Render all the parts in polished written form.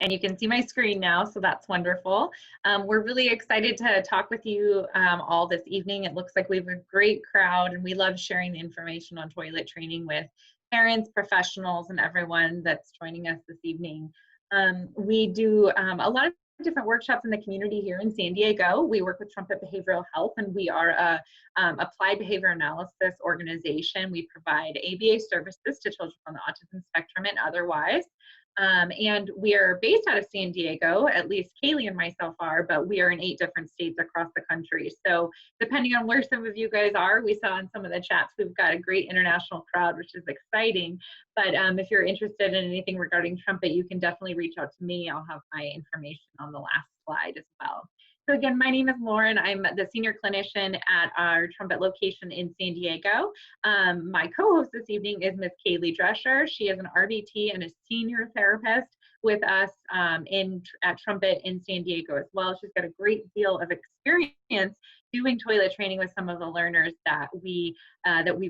And you can see my screen now, so that's wonderful. We're really excited to talk with you all this evening. It looks like we have a great crowd, and we love sharing the information on toilet training with parents, professionals, and everyone that's joining us this evening. We do a lot of different workshops in the community here in San Diego. We work with Trumpet Behavioral Health, and we are a applied behavior analysis organization. We provide ABA services to children on the autism spectrum and otherwise. And we are based out of San Diego, at least Kaylee and myself are, but we are in 8 different states across the country. So depending on where some of you guys are, we saw in some of the chats, we've got a great international crowd, which is exciting. But if you're interested in anything regarding Trumpet, you can definitely reach out to me. I'll have my information on the last slide as well. So again, my name is Lauren. I'm the senior clinician at our Trumpet location in San Diego. My co-host this evening is Ms. Kaylee Drescher. She is an RBT and a senior therapist with us at Trumpet in San Diego as well. She's got a great deal of experience doing toilet training with some of the learners that we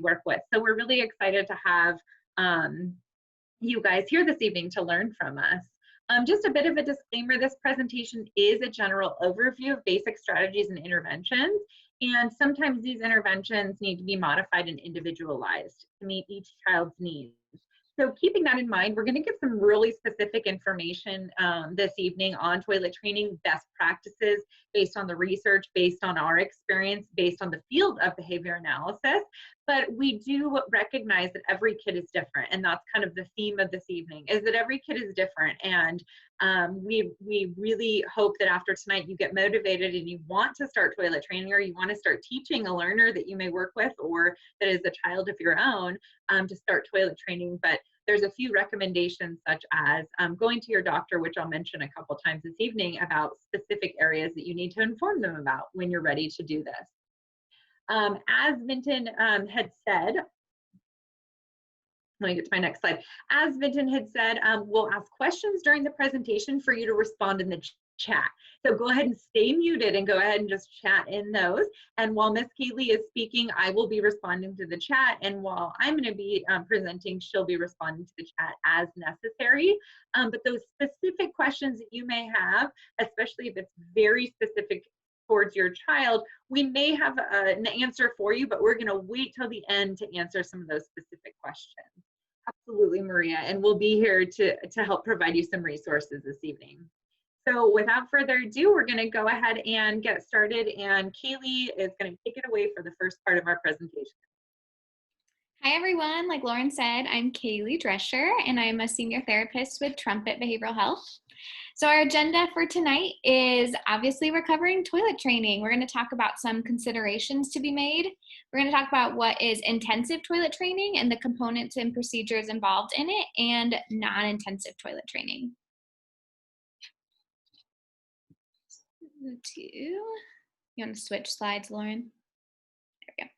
work with. So we're really excited to have you guys here this evening to learn from us. Just a bit of a disclaimer, this presentation is a general overview of basic strategies and interventions, and sometimes these interventions need to be modified and individualized to meet each child's needs. So keeping that in mind, we're going to give some really specific information this evening on toilet training, best practices based on the research, based on our experience, based on the field of behavior analysis. But we do recognize that every kid is different, and that's kind of the theme of this evening, is that every kid is different. And we really hope that after tonight you get motivated and you want to start toilet training, or you want to start teaching a learner that you may work with or that is a child of your own to start toilet training. But there's a few recommendations, such as going to your doctor, which I'll mention a couple times this evening, about specific areas that you need to inform them about when you're ready to do this. As Vinton had said, let me get to my next slide. As Vinton had said, we'll ask questions during the presentation for you to respond in the chat. So go ahead and stay muted and go ahead and just chat in those. And while Miss Kaylee is speaking, I will be responding to the chat. And while I'm going to be presenting, she'll be responding to the chat as necessary. But those specific questions that you may have, especially if it's very specific towards your child, we may have an answer for you, but we're going to wait till the end to answer some of those specific questions. Absolutely, Maria, and we'll be here to help provide you some resources this evening. So without further ado, we're going to go ahead and get started, and Kaylee is going to take it away for the first part of our presentation. Hi everyone, like Lauren said, I'm Kaylee Drescher, and I'm a senior therapist with Trumpet Behavioral Health. So our agenda for tonight is obviously we're covering toilet training. We're going to talk about some considerations to be made. We're going to talk about what is intensive toilet training and the components and procedures involved in it, and non-intensive toilet training. You want to switch slides, Lauren? There we go.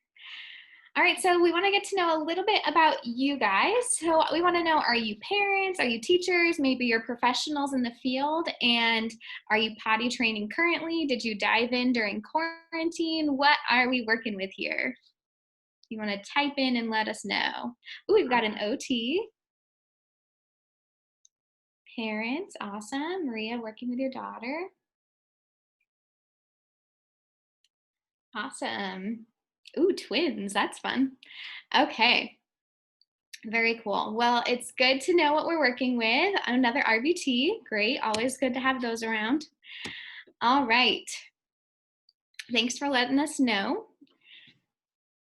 All right, so we want to get to know a little bit about you guys. So we want to know, are you parents? Are you teachers? Maybe you're professionals in the field. And are you potty training currently? Did you dive in during quarantine? What are we working with here? You want to type in and let us know. Ooh, we've got an OT. Parents, awesome. Maria, working with your daughter. Awesome. Ooh, twins, that's fun. Okay, very cool. Well, it's good to know what we're working with. Another RBT, great, always good to have those around. All right, thanks for letting us know.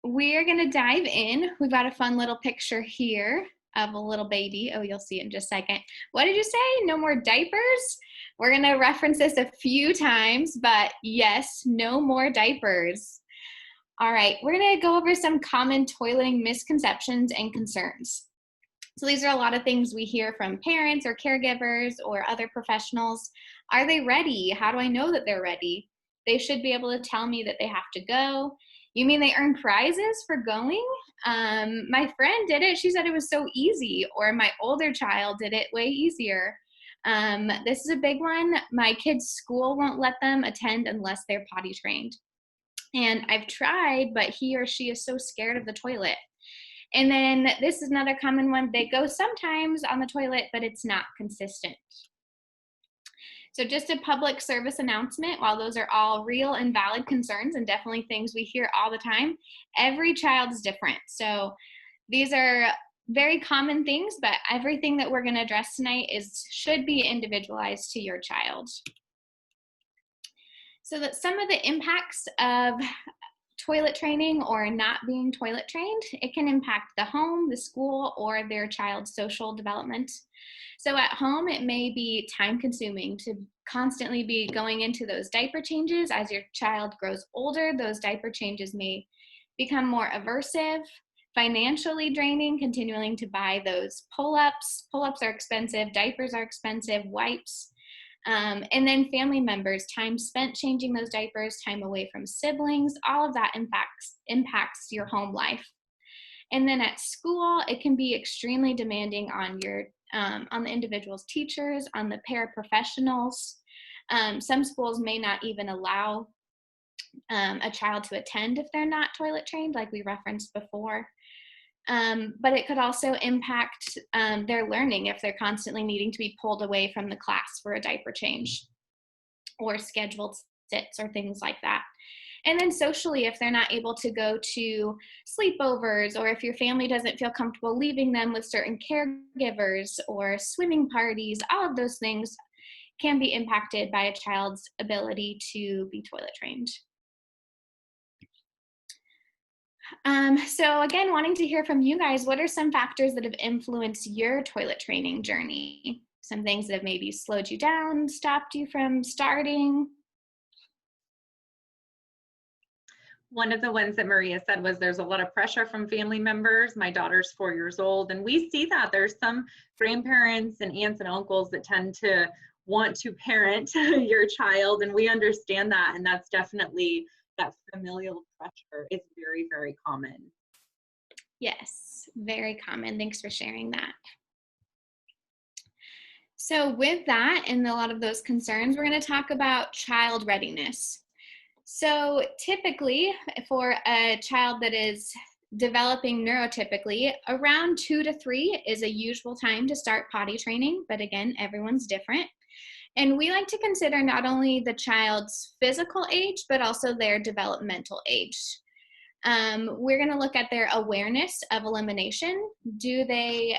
We're gonna dive in. We've got a fun little picture here of a little baby. Oh, you'll see it in just a second. What did you say? No more diapers? We're gonna reference this a few times, but yes, no more diapers. All right, we're gonna go over some common toileting misconceptions and concerns. So these are a lot of things we hear from parents or caregivers or other professionals. Are they ready? How do I know that they're ready? They should be able to tell me that they have to go. You mean they earn prizes for going? My friend did it, she said it was so easy, or my older child did it way easier. This is a big one. My kid's school won't let them attend unless they're potty trained. And I've tried, but he or she is so scared of the toilet. And then this is another common one. They go sometimes on the toilet, but it's not consistent. So just a public service announcement, while those are all real and valid concerns and definitely things we hear all the time, every child is different. So these are very common things, but everything that we're going to address tonight should be individualized to your child. So that some of the impacts of toilet training or not being toilet trained, it can impact the home, the school, or their child's social development. So at home, it may be time consuming to constantly be going into those diaper changes. As your child grows older, those diaper changes may become more aversive, financially draining, continuing to buy those pull-ups. Pull-ups are expensive, diapers are expensive, wipes. And then family members, time spent changing those diapers, time away from siblings, all of that impacts your home life. And then at school, it can be extremely demanding on on the individual's teachers, on the paraprofessionals. Some schools may not even allow a child to attend if they're not toilet trained, like we referenced before. But it could also impact their learning if they're constantly needing to be pulled away from the class for a diaper change or scheduled sits or things like that. And then socially, if they're not able to go to sleepovers, or if your family doesn't feel comfortable leaving them with certain caregivers or swimming parties, all of those things can be impacted by a child's ability to be toilet trained. So again, wanting to hear from you guys, what are some factors that have influenced your toilet training journey? Some things that have maybe slowed you down, stopped you from starting? One of the ones that Maria said was there's a lot of pressure from family members. My daughter's 4 years old, and we see that there's some grandparents and aunts and uncles that tend to want to parent your child, and we understand that, and that's definitely, that familial pressure is very, very common. Yes, very common. Thanks for sharing that. So with that and a lot of those concerns, we're going to talk about child readiness. So typically for a child that is developing neurotypically, around 2 to 3 is a usual time to start potty training, but again, everyone's different. And we like to consider not only the child's physical age, but also their developmental age. We're going to look at their awareness of elimination. Do they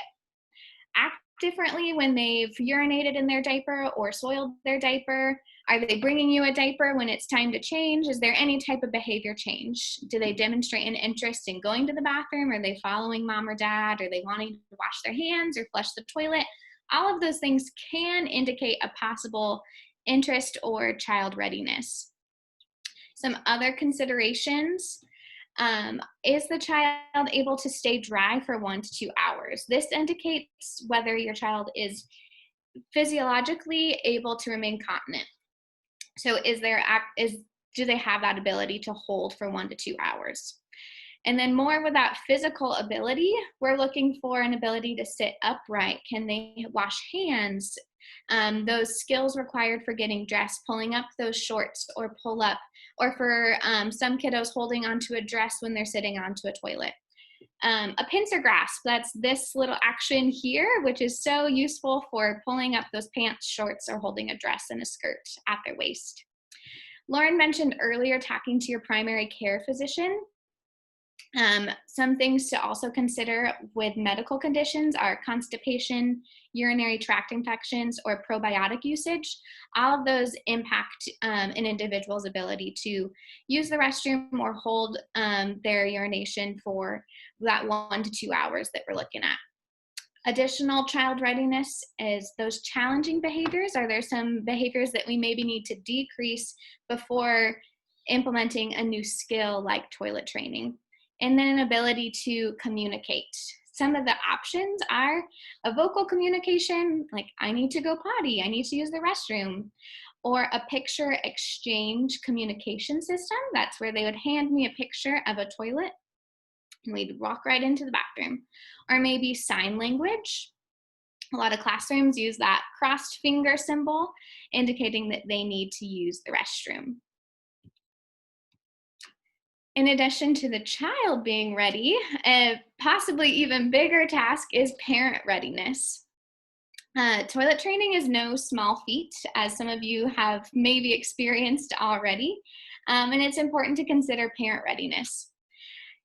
act differently when they've urinated in their diaper or soiled their diaper? Are they bringing you a diaper when it's time to change? Is there any type of behavior change? Do they demonstrate an interest in going to the bathroom? Are they following mom or dad? Are they wanting to wash their hands or flush the toilet? All of those things can indicate a possible interest or child readiness. Some other considerations. Is the child able to stay dry for 1 to 2 hours? This indicates whether your child is physiologically able to remain continent. So do they have that ability to hold for 1 to 2 hours? And then more with that physical ability, we're looking for an ability to sit upright. Can they wash hands? Those skills required for getting dressed, pulling up those shorts or pull up, or for some kiddos holding onto a dress when they're sitting onto a toilet. A pincer grasp, that's this little action here, which is so useful for pulling up those pants, shorts, or holding a dress and a skirt at their waist. Lauren mentioned earlier talking to your primary care physician. Some things to also consider with medical conditions are constipation, urinary tract infections, or probiotic usage. All of those impact an individual's ability to use the restroom or hold their urination for that 1 to 2 hours that we're looking at. Additional child readiness is those challenging behaviors. Are there some behaviors that we maybe need to decrease before implementing a new skill like toilet training? And then an ability to communicate. Some of the options are a vocal communication, like I need to go potty, I need to use the restroom, or a picture exchange communication system. That's where they would hand me a picture of a toilet and we'd walk right into the bathroom. Or maybe sign language. A lot of classrooms use that crossed finger symbol, indicating that they need to use the restroom. In addition to the child being ready, a possibly even bigger task is parent readiness. Toilet training is no small feat, as some of you have maybe experienced already, and it's important to consider parent readiness.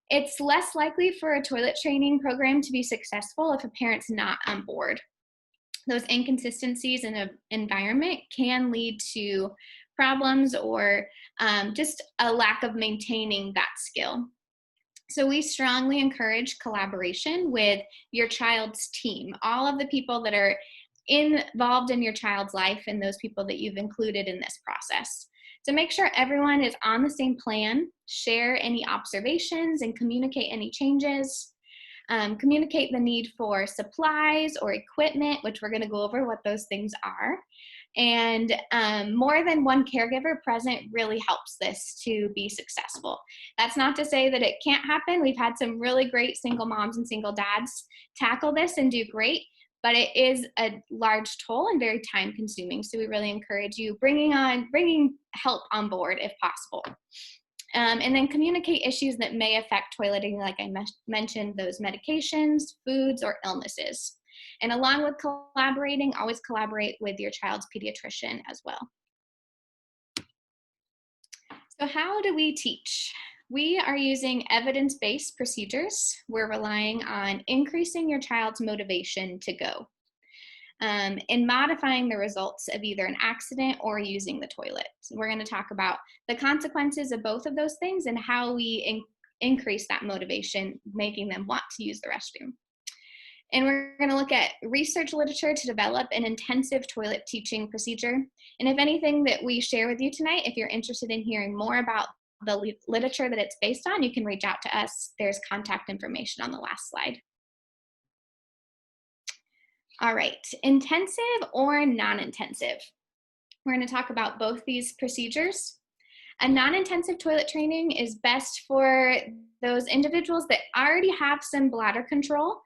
It's less likely for a toilet training program to be successful if a parent's not on board. Those inconsistencies in an environment can lead to problems or just a lack of maintaining that skill. So we strongly encourage collaboration with your child's team, all of the people that are involved in your child's life and those people that you've included in this process. So make sure everyone is on the same plan, share any observations and communicate any changes. Communicate the need for supplies or equipment, which we're going to go over what those things are. And more than one caregiver present really helps this to be successful. That's not to say that it can't happen. We've had some really great single moms and single dads tackle this and do great, but it is a large toll and very time consuming. So we really encourage you bringing help on board if possible. And then communicate issues that may affect toileting, like I mentioned, those medications, foods, or illnesses. And along with collaborating, always collaborate with your child's pediatrician as well. So how do we teach? We are using evidence-based procedures. We're relying on increasing your child's motivation to go. And modifying the results of either an accident or using the toilet. So we're going to talk about the consequences of both of those things and how we increase that motivation, making them want to use the restroom. And we're going to look at research literature to develop an intensive toilet teaching procedure. And if anything that we share with you tonight, if you're interested in hearing more about the literature that it's based on, you can reach out to us. There's contact information on the last slide. All right, intensive or non-intensive. We're going to talk about both these procedures. A non-intensive toilet training is best for those individuals that already have some bladder control.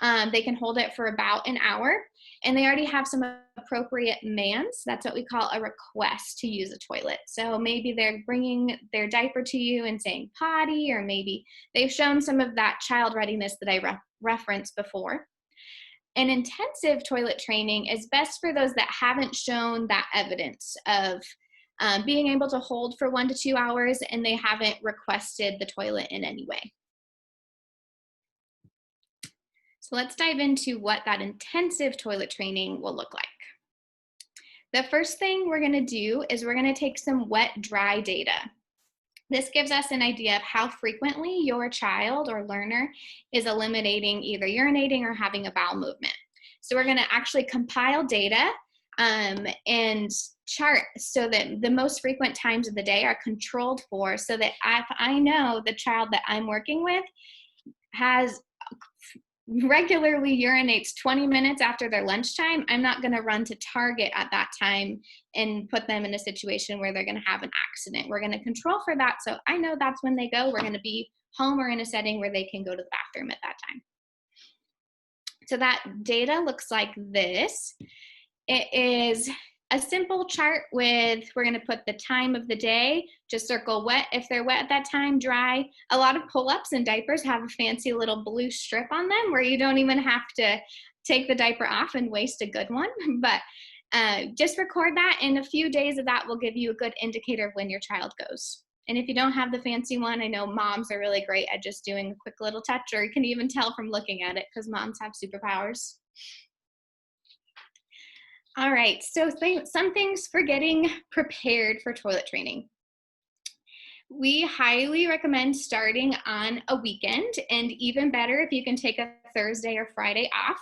They can hold it for about an hour, and they already have some appropriate MANs. That's what we call a request to use a toilet. So maybe they're bringing their diaper to you and saying potty, or maybe they've shown some of that child readiness that I referenced before. And intensive toilet training is best for those that haven't shown that evidence of being able to hold for 1 to 2 hours and they haven't requested the toilet in any way. So let's dive into what that intensive toilet training will look like. The first thing we're going to do is we're going to take some wet-dry data. This gives us an idea of how frequently your child or learner is eliminating, either urinating or having a bowel movement. So we're going to actually compile data and chart so that the most frequent times of the day are controlled for, so that if I know the child that I'm working with regularly urinates 20 minutes after their lunchtime, I'm not going to run to Target at that time and put them in a situation where they're going to have an accident. We're going to control for that, so I know that's when they go. We're going to be home or in a setting where they can go to the bathroom at that time. So that data looks like this. It is a simple chart with, we're going to put the time of the day, just circle wet if they're wet at that time, dry. A lot of pull-ups and diapers have a fancy little blue strip on them where you don't even have to take the diaper off and waste a good one. But just record that, and a few days of that will give you a good indicator of when your child goes. And if you don't have the fancy one, I know moms are really great at just doing a quick little touch, or you can even tell from looking at it because moms have superpowers. All right, so some things for getting prepared for toilet training. We highly recommend starting on a weekend, and even better if you can take a Thursday or Friday off.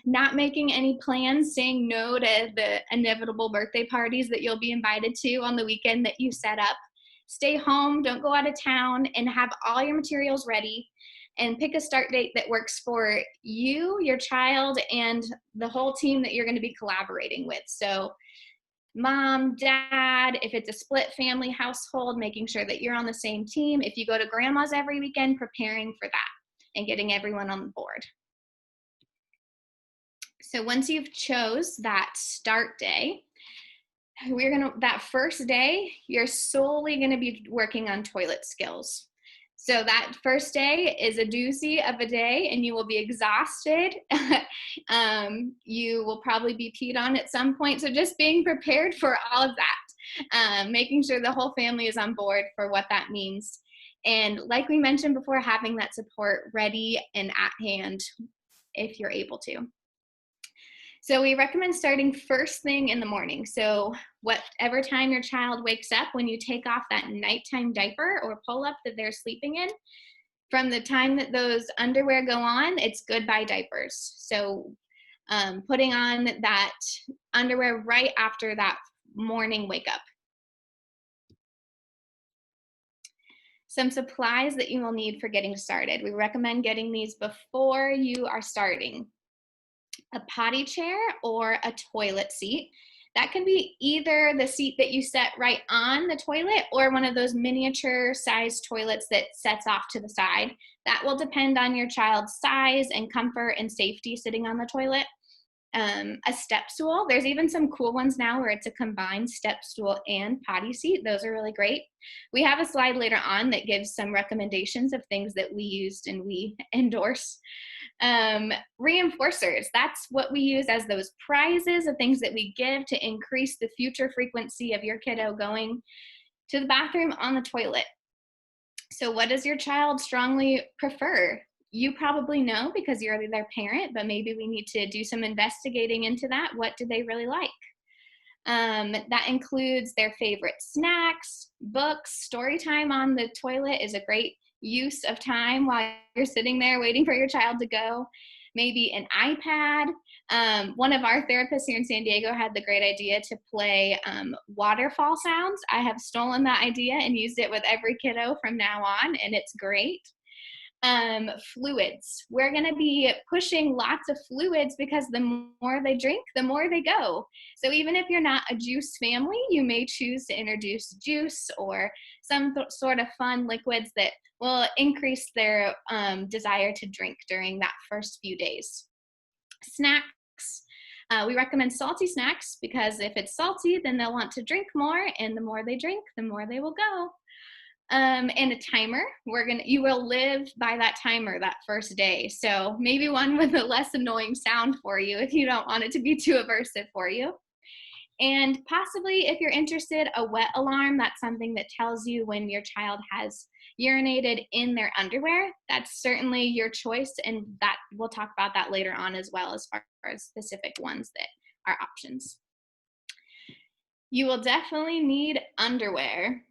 Not making any plans, saying no to the inevitable birthday parties that you'll be invited to on the weekend that you set up. Stay home, don't go out of town, and have all your materials ready. And pick a start date that works for you, your child, and the whole team that you're going to be collaborating with. So mom, dad, if it's a split family household, making sure that you're on the same team. If you go to grandma's every weekend, preparing for that and getting everyone on board. So once you've chose that start day, that first day, you're solely going to be working on toilet skills. So that first day is a doozy of a day, and you will be exhausted. You will probably be peed on at some point. So just being prepared for all of that, making sure the whole family is on board for what that means. And like we mentioned before, having that support ready and at hand if you're able to. So we recommend starting first thing in the morning. So whatever time your child wakes up, when you take off that nighttime diaper or pull-up that they're sleeping in, from the time that those underwear go on, it's goodbye diapers. So putting on that underwear right after that morning wake up. Some supplies that you will need for getting started. We recommend getting these before you are starting. A potty chair or a toilet seat. That can be either the seat that you set right on the toilet or one of those miniature sized toilets that sets off to the side. That will depend on your child's size and comfort and safety sitting on the toilet. A step stool. There's even some cool ones now where it's a combined step stool and potty seat. Those are really great. We have a slide later on that gives some recommendations of things that we used and we endorse. Reinforcers, that's what we use as those prizes of things that we give to increase the future frequency of your kiddo going to the bathroom on the toilet. So what does your child strongly prefer? You probably know because you're their parent, but maybe we need to do some investigating into that. What do they really like? That includes their favorite snacks, books. Story time on the toilet is a great use of time while you're sitting there waiting for your child to go. Maybe an iPad. One of our therapists here in San Diego had the great idea to play waterfall sounds. I have stolen that idea and used it with every kiddo from now on, and it's great. Fluids. We're going to be pushing lots of fluids because the more they drink, the more they go. So even if you're not a juice family, you may choose to introduce juice or some sort of fun liquids that will increase their desire to drink during that first few days. Snacks. We recommend salty snacks because if it's salty, then they'll want to drink more, and the more they drink, the more they will go. And a timer. You will live by that timer that first day. So maybe one with a less annoying sound for you if you don't want it to be too aversive for you. And possibly, if you're interested, a wet alarm. That's something that tells you when your child has urinated in their underwear. That's certainly your choice, and that we'll talk about that later on as well, as far as specific ones that are options. You will definitely need underwear.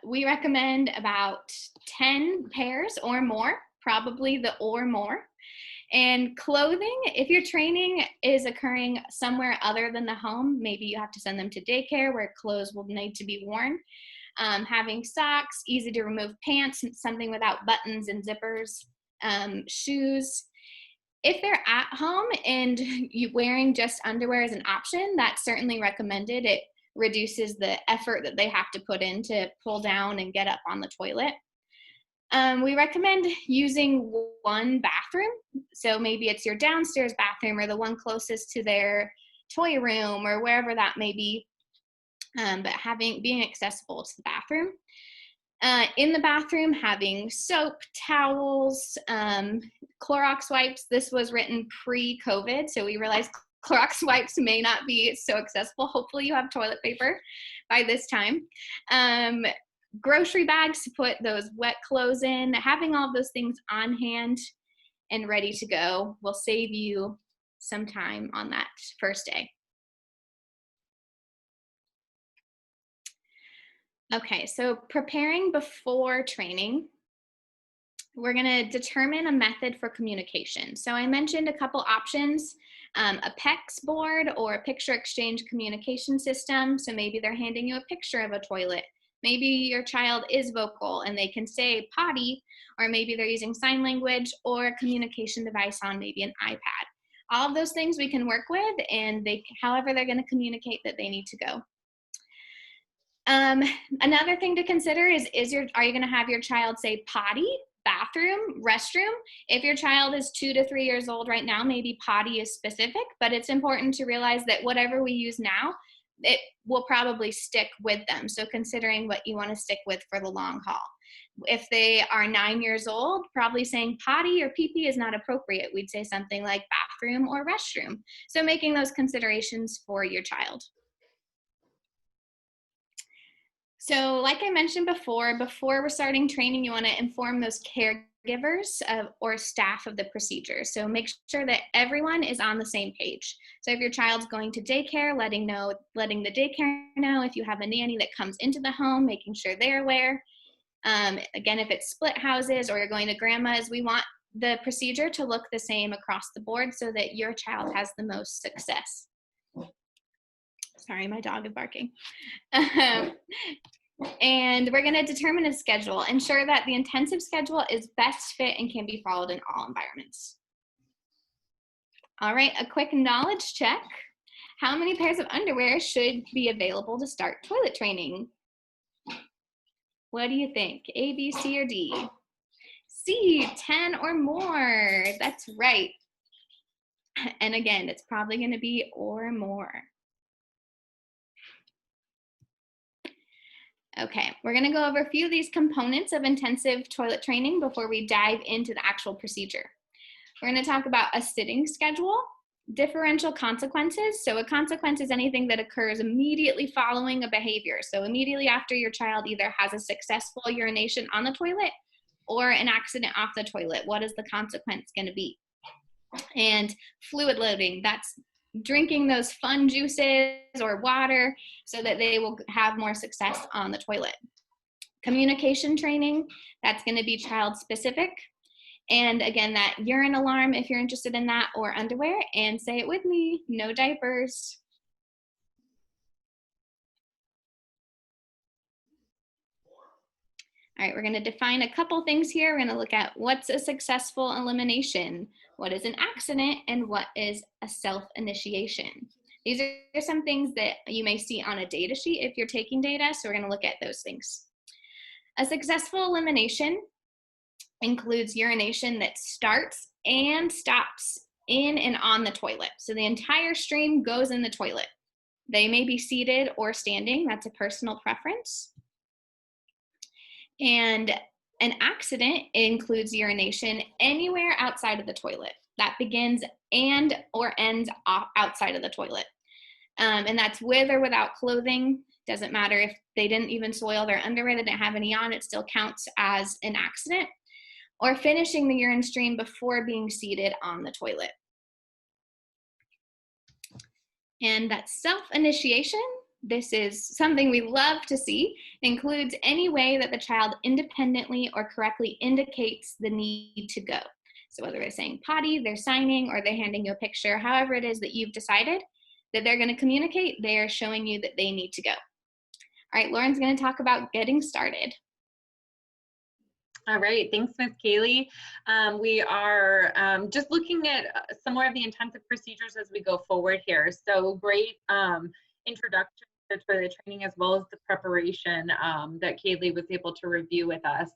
We recommend about 10 pairs or more, probably the or more. And clothing, if your training is occurring somewhere other than the home, maybe you have to send them to daycare where clothes will need to be worn. Having socks, easy to remove pants, something without buttons and zippers, shoes. If they're at home and you wearing just underwear is an option, that's certainly recommended. It reduces the effort that they have to put in to pull down and get up on the toilet. We recommend using one bathroom. So maybe it's your downstairs bathroom or the one closest to their toy room or wherever that may be, but being accessible to the bathroom. In the bathroom, having soap, towels, Clorox wipes. This was written pre-COVID, so we realized Clorox wipes may not be so accessible. Hopefully you have toilet paper by this time. Grocery bags to put those wet clothes in. Having all those things on hand and ready to go will save you some time on that first day. Okay, so preparing before training, we're going to determine a method for communication. So I mentioned a couple options, a PEX board or a picture exchange communication system. So maybe they're handing you a picture of a toilet. Maybe your child is vocal and they can say potty, or maybe they're using sign language or a communication device on maybe an iPad. All of those things we can work with, and however they're going to communicate that they need to go. Another thing to consider is are you going to have your child say potty, bathroom, restroom? If your child is 2 to 3 years old right now, maybe potty is specific, but it's important to realize that whatever we use now it will probably stick with them. So considering what you want to stick with for the long haul. If they are 9 years old, probably saying potty or pee-pee is not appropriate. We'd say something like bathroom or restroom. So making those considerations for your child. So like I mentioned before we're starting training, you want to inform those caregivers or staff of the procedure. So make sure that everyone is on the same page. So if your child's going to daycare, letting the daycare know. If you have a nanny that comes into the home, making sure they're aware. Again, if it's split houses or you're going to grandma's, we want the procedure to look the same across the board so that your child has the most success. Sorry, my dog is barking. And we're going to determine a schedule. Ensure that the intensive schedule is best fit and can be followed in all environments. All right, a quick knowledge check. How many pairs of underwear should be available to start toilet training? What do you think? A, B, C, or D? C, 10 or more. That's right. And again, it's probably going to be or more. Okay, we're going to go over a few of these components of intensive toilet training before we dive into the actual procedure. We're going to talk about a sitting schedule, differential consequences. So a consequence is anything that occurs immediately following a behavior. So immediately after your child either has a successful urination on the toilet or an accident off the toilet, what is the consequence going to be? And fluid loading, that's drinking those fun juices or water so that they will have more success on the toilet. Communication training, that's going to be child specific. And again, that urine alarm, if you're interested in that, or underwear, and say it with me, no diapers. All right, we're going to define a couple things here. We're going to look at what's a successful elimination, what is an accident, and what is a self-initiation. These are some things that you may see on a data sheet if you're taking data, so we're going to look at those things. A successful elimination includes urination that starts and stops in and on the toilet. So the entire stream goes in the toilet. They may be seated or standing. That's a personal preference. And an accident includes urination anywhere outside of the toilet. That begins and or ends outside of the toilet. And that's with or without clothing. Doesn't matter if they didn't even soil their underwear, they didn't have any on, it still counts as an accident. Or finishing the urine stream before being seated on the toilet. And that self-initiation, this is something we love to see, includes any way that the child independently or correctly indicates the need to go. So whether they're saying potty, they're signing, or they're handing you a picture, however it is that you've decided that they're going to communicate, they are showing you that they need to go. All right, Lauren's going to talk about getting started. All right, thanks, Ms. Kaylee. We are just looking at some more of the intensive procedures as we go forward here. So great introduction to toilet training as well as the preparation that Kaylee was able to review with us.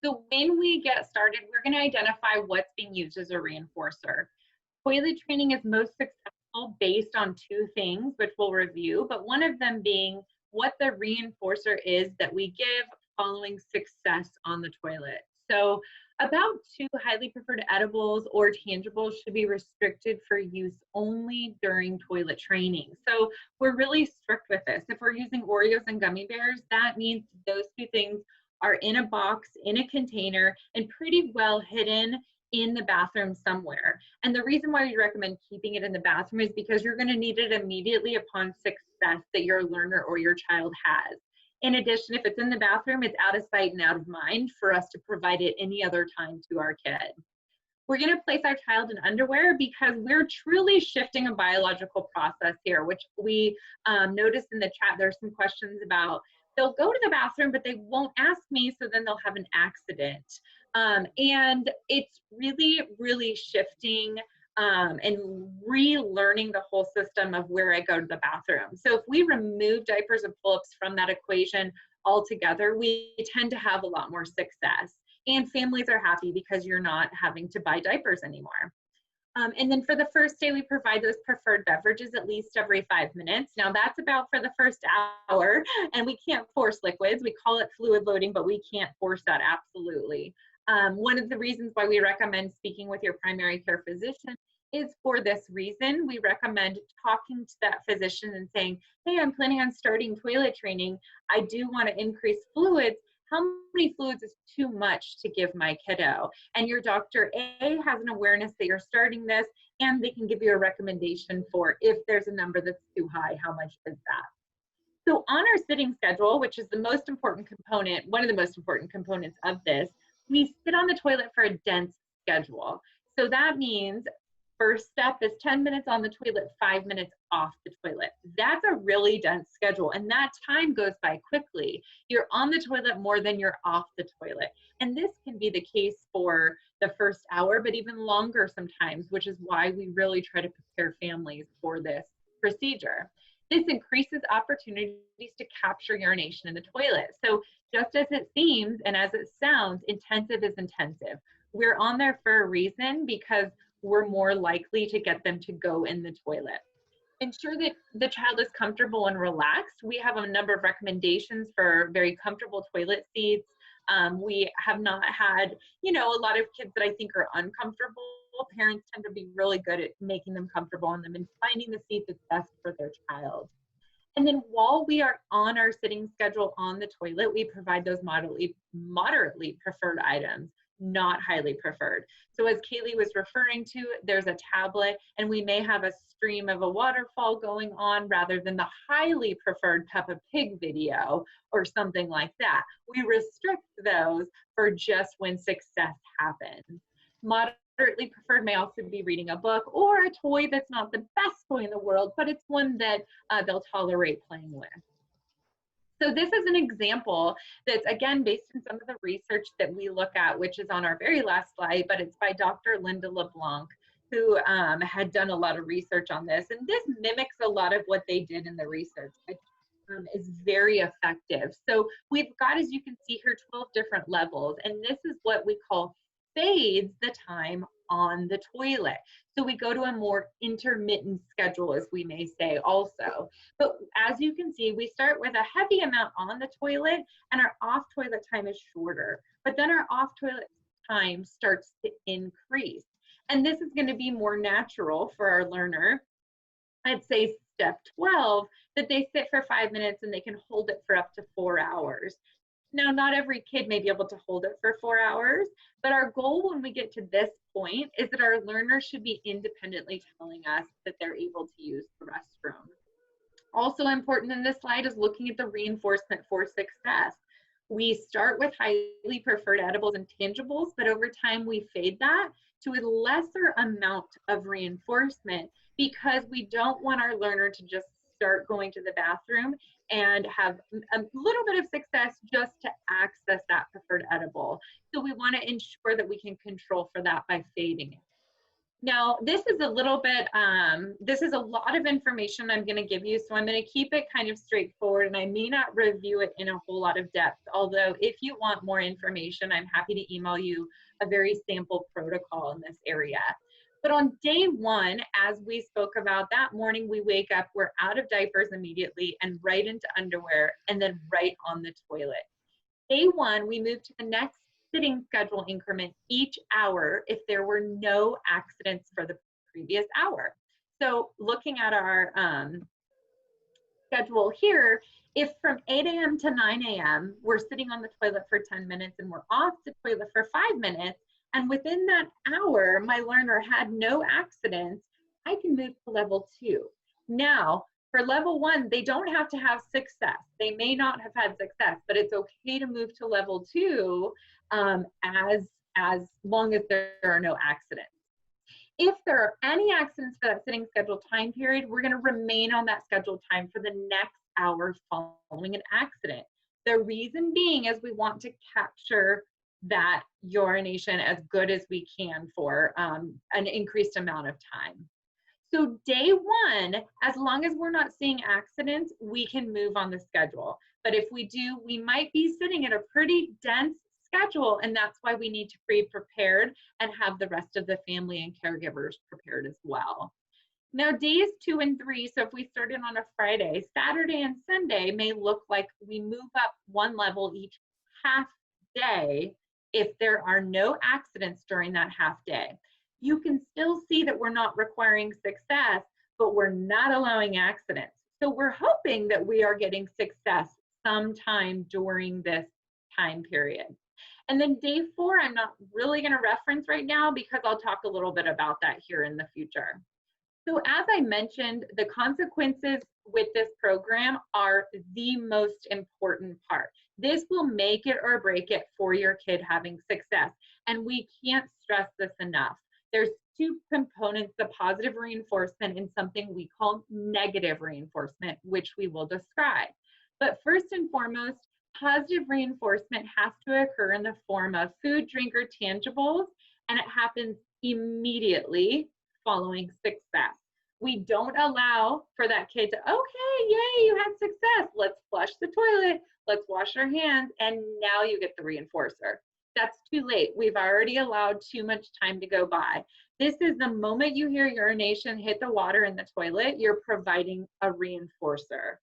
So when we get started, we're going to identify what's being used as a reinforcer. Toilet training is most successful based on two things, which we'll review, but one of them being what the reinforcer is that we give following success on the toilet. So about 2 highly preferred edibles or tangibles should be restricted for use only during toilet training. So we're really strict with this. If we're using Oreos and gummy bears, that means those 2 things are in a box, in a container, and pretty well hidden in the bathroom somewhere. And the reason why we recommend keeping it in the bathroom is because you're going to need it immediately upon success that your learner or your child has. In addition, if it's in the bathroom, it's out of sight and out of mind for us to provide it any other time to our kid. We're going to place our child in underwear because we're truly shifting a biological process here, which we noticed in the chat. There's some questions about they'll go to the bathroom, but they won't ask me, so then they'll have an accident. And it's really, really shifting and relearning the whole system of where I go to the bathroom. So if we remove diapers and pull-ups from that equation altogether, we tend to have a lot more success. And families are happy because you're not having to buy diapers anymore. And then for the first day, we provide those preferred beverages at least every 5 minutes. Now that's about for the first hour, and we can't force liquids. We call it fluid loading, but we can't force that, absolutely. One of the reasons why we recommend speaking with your primary care physician is for this reason. We recommend talking to that physician and saying, hey, I'm planning on starting toilet training. I do want to increase fluids. How many fluids is too much to give my kiddo? And your doctor A has an awareness that you're starting this, and they can give you a recommendation for if there's a number that's too high, how much is that? So on our sitting schedule, which is the most important component, one of the most important components of this, we sit on the toilet for a dense schedule. So that means first step is 10 minutes on the toilet, 5 minutes off the toilet. That's a really dense schedule, and that time goes by quickly. You're on the toilet more than you're off the toilet. And this can be the case for the first hour, but even longer sometimes, which is why we really try to prepare families for this procedure. This increases opportunities to capture urination in the toilet. So just as it seems and as it sounds, intensive is intensive. We're on there for a reason because we're more likely to get them to go in the toilet. Ensure that the child is comfortable and relaxed. We have a number of recommendations for very comfortable toilet seats. We have not had, a lot of kids that I think are uncomfortable. Parents tend to be really good at making them comfortable on them and finding the seat that's best for their child. And then while we are on our sitting schedule on the toilet, we provide those moderately preferred items, not highly preferred. So as Kaylee was referring to, there's a tablet, and we may have a stream of a waterfall going on rather than the highly preferred Peppa Pig video or something like that. We restrict those for just when success happens. Moderately preferred may also be reading a book or a toy that's not the best toy in the world, but it's one that they'll tolerate playing with. So this is an example that's, again, based on some of the research that we look at, which is on our very last slide, but it's by Dr. Linda LeBlanc, who had done a lot of research on this. And this mimics a lot of what they did in the research. It is very effective. So we've got, as you can see here, 12 different levels. And this is what we call fades the time on the toilet. So we go to a more intermittent schedule, as we may say also. But as you can see, we start with a heavy amount on the toilet, and our off toilet time is shorter. But then our off toilet time starts to increase. And this is going to be more natural for our learner. I'd say step 12, that they sit for 5 minutes and they can hold it for up to 4 hours. Now, not every kid may be able to hold it for 4 hours, but our goal when we get to this point is that our learners should be independently telling us that they're able to use the restroom. Also important in this slide is looking at the reinforcement for success. We start with highly preferred edibles and tangibles, but over time we fade that to a lesser amount of reinforcement because we don't want our learner to just start going to the bathroom and have a little bit of success just to access that preferred edible. So we want to ensure that we can control for that by fading it. Now, this is a little bit, this is a lot of information I'm going to give you, so I'm going to keep it kind of straightforward, and I may not review it in a whole lot of depth, although if you want more information, I'm happy to email you a very sample protocol in this area. But on day one, as we spoke about, that morning we wake up, we're out of diapers immediately and right into underwear and then right on the toilet. Day one, we move to the next sitting schedule increment each hour if there were no accidents for the previous hour. So looking at our schedule here, if from 8 a.m. to 9 a.m., we're sitting on the toilet for 10 minutes and we're off the toilet for 5 minutes, and within that hour, my learner had no accidents, I can move to level 2. Now, for level 1, they don't have to have success. They may not have had success, but it's okay to move to level 2 as long as there are no accidents. If there are any accidents for that sitting schedule time period, we're going to remain on that scheduled time for the next hour following an accident. The reason being is we want to capture that urination as good as we can for an increased amount of time. So day one, as long as we're not seeing accidents, we can move on the schedule. But if we do, we might be sitting at a pretty dense schedule, and that's why we need to be prepared and have the rest of the family and caregivers prepared as well. Now, days 2 and 3, so if we started on a Friday, Saturday and Sunday may look like we move up one level each half day if there are no accidents during that half day. You can still see that we're not requiring success, but we're not allowing accidents. So we're hoping that we are getting success sometime during this time period. And then day 4, I'm not really going to reference right now because I'll talk a little bit about that here in the future. So as I mentioned, the consequences with this program are the most important part. This will make it or break it for your kid having success. And we can't stress this enough. There's 2 components, the positive reinforcement and something we call negative reinforcement, which we will describe. But first and foremost, positive reinforcement has to occur in the form of food, drink, or tangibles, and it happens immediately following success. We don't allow for that kid to, okay, yay, you had success. Let's flush the toilet, let's wash our hands, and now you get the reinforcer. That's too late. We've already allowed too much time to go by. This is the moment you hear urination hit the water in the toilet, you're providing a reinforcer.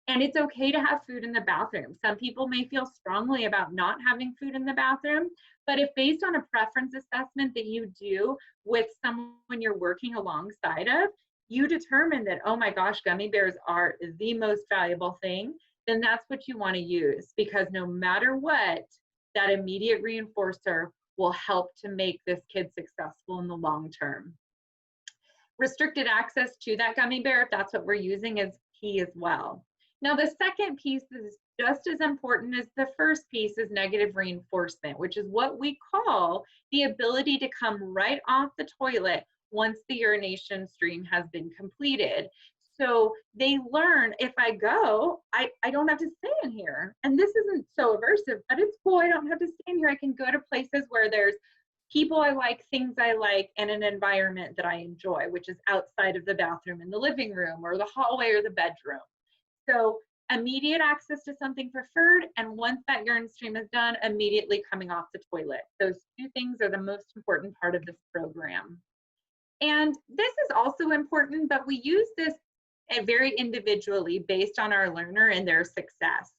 And it's okay to have food in the bathroom. Some people may feel strongly about not having food in the bathroom, but if based on a preference assessment that you do with someone you're working alongside of, you determine that, oh my gosh, gummy bears are the most valuable thing, then that's what you want to use, because no matter what, that immediate reinforcer will help to make this kid successful in the long term. Restricted access to that gummy bear, if that's what we're using, is key as well. Now, the second piece is just as important as the first piece, is negative reinforcement, which is what we call the ability to come right off the toilet once the urination stream has been completed. So they learn, if I go, I don't have to stay in here. And this isn't so aversive, but it's cool. I don't have to stay in here. I can go to places where there's people I like, things I like, and an environment that I enjoy, which is outside of the bathroom in the living room or the hallway or the bedroom. So immediate access to something preferred, and once that urine stream is done, immediately coming off the toilet. Those 2 things are the most important part of this program. And this is also important, but we use this very individually based on our learner and their success.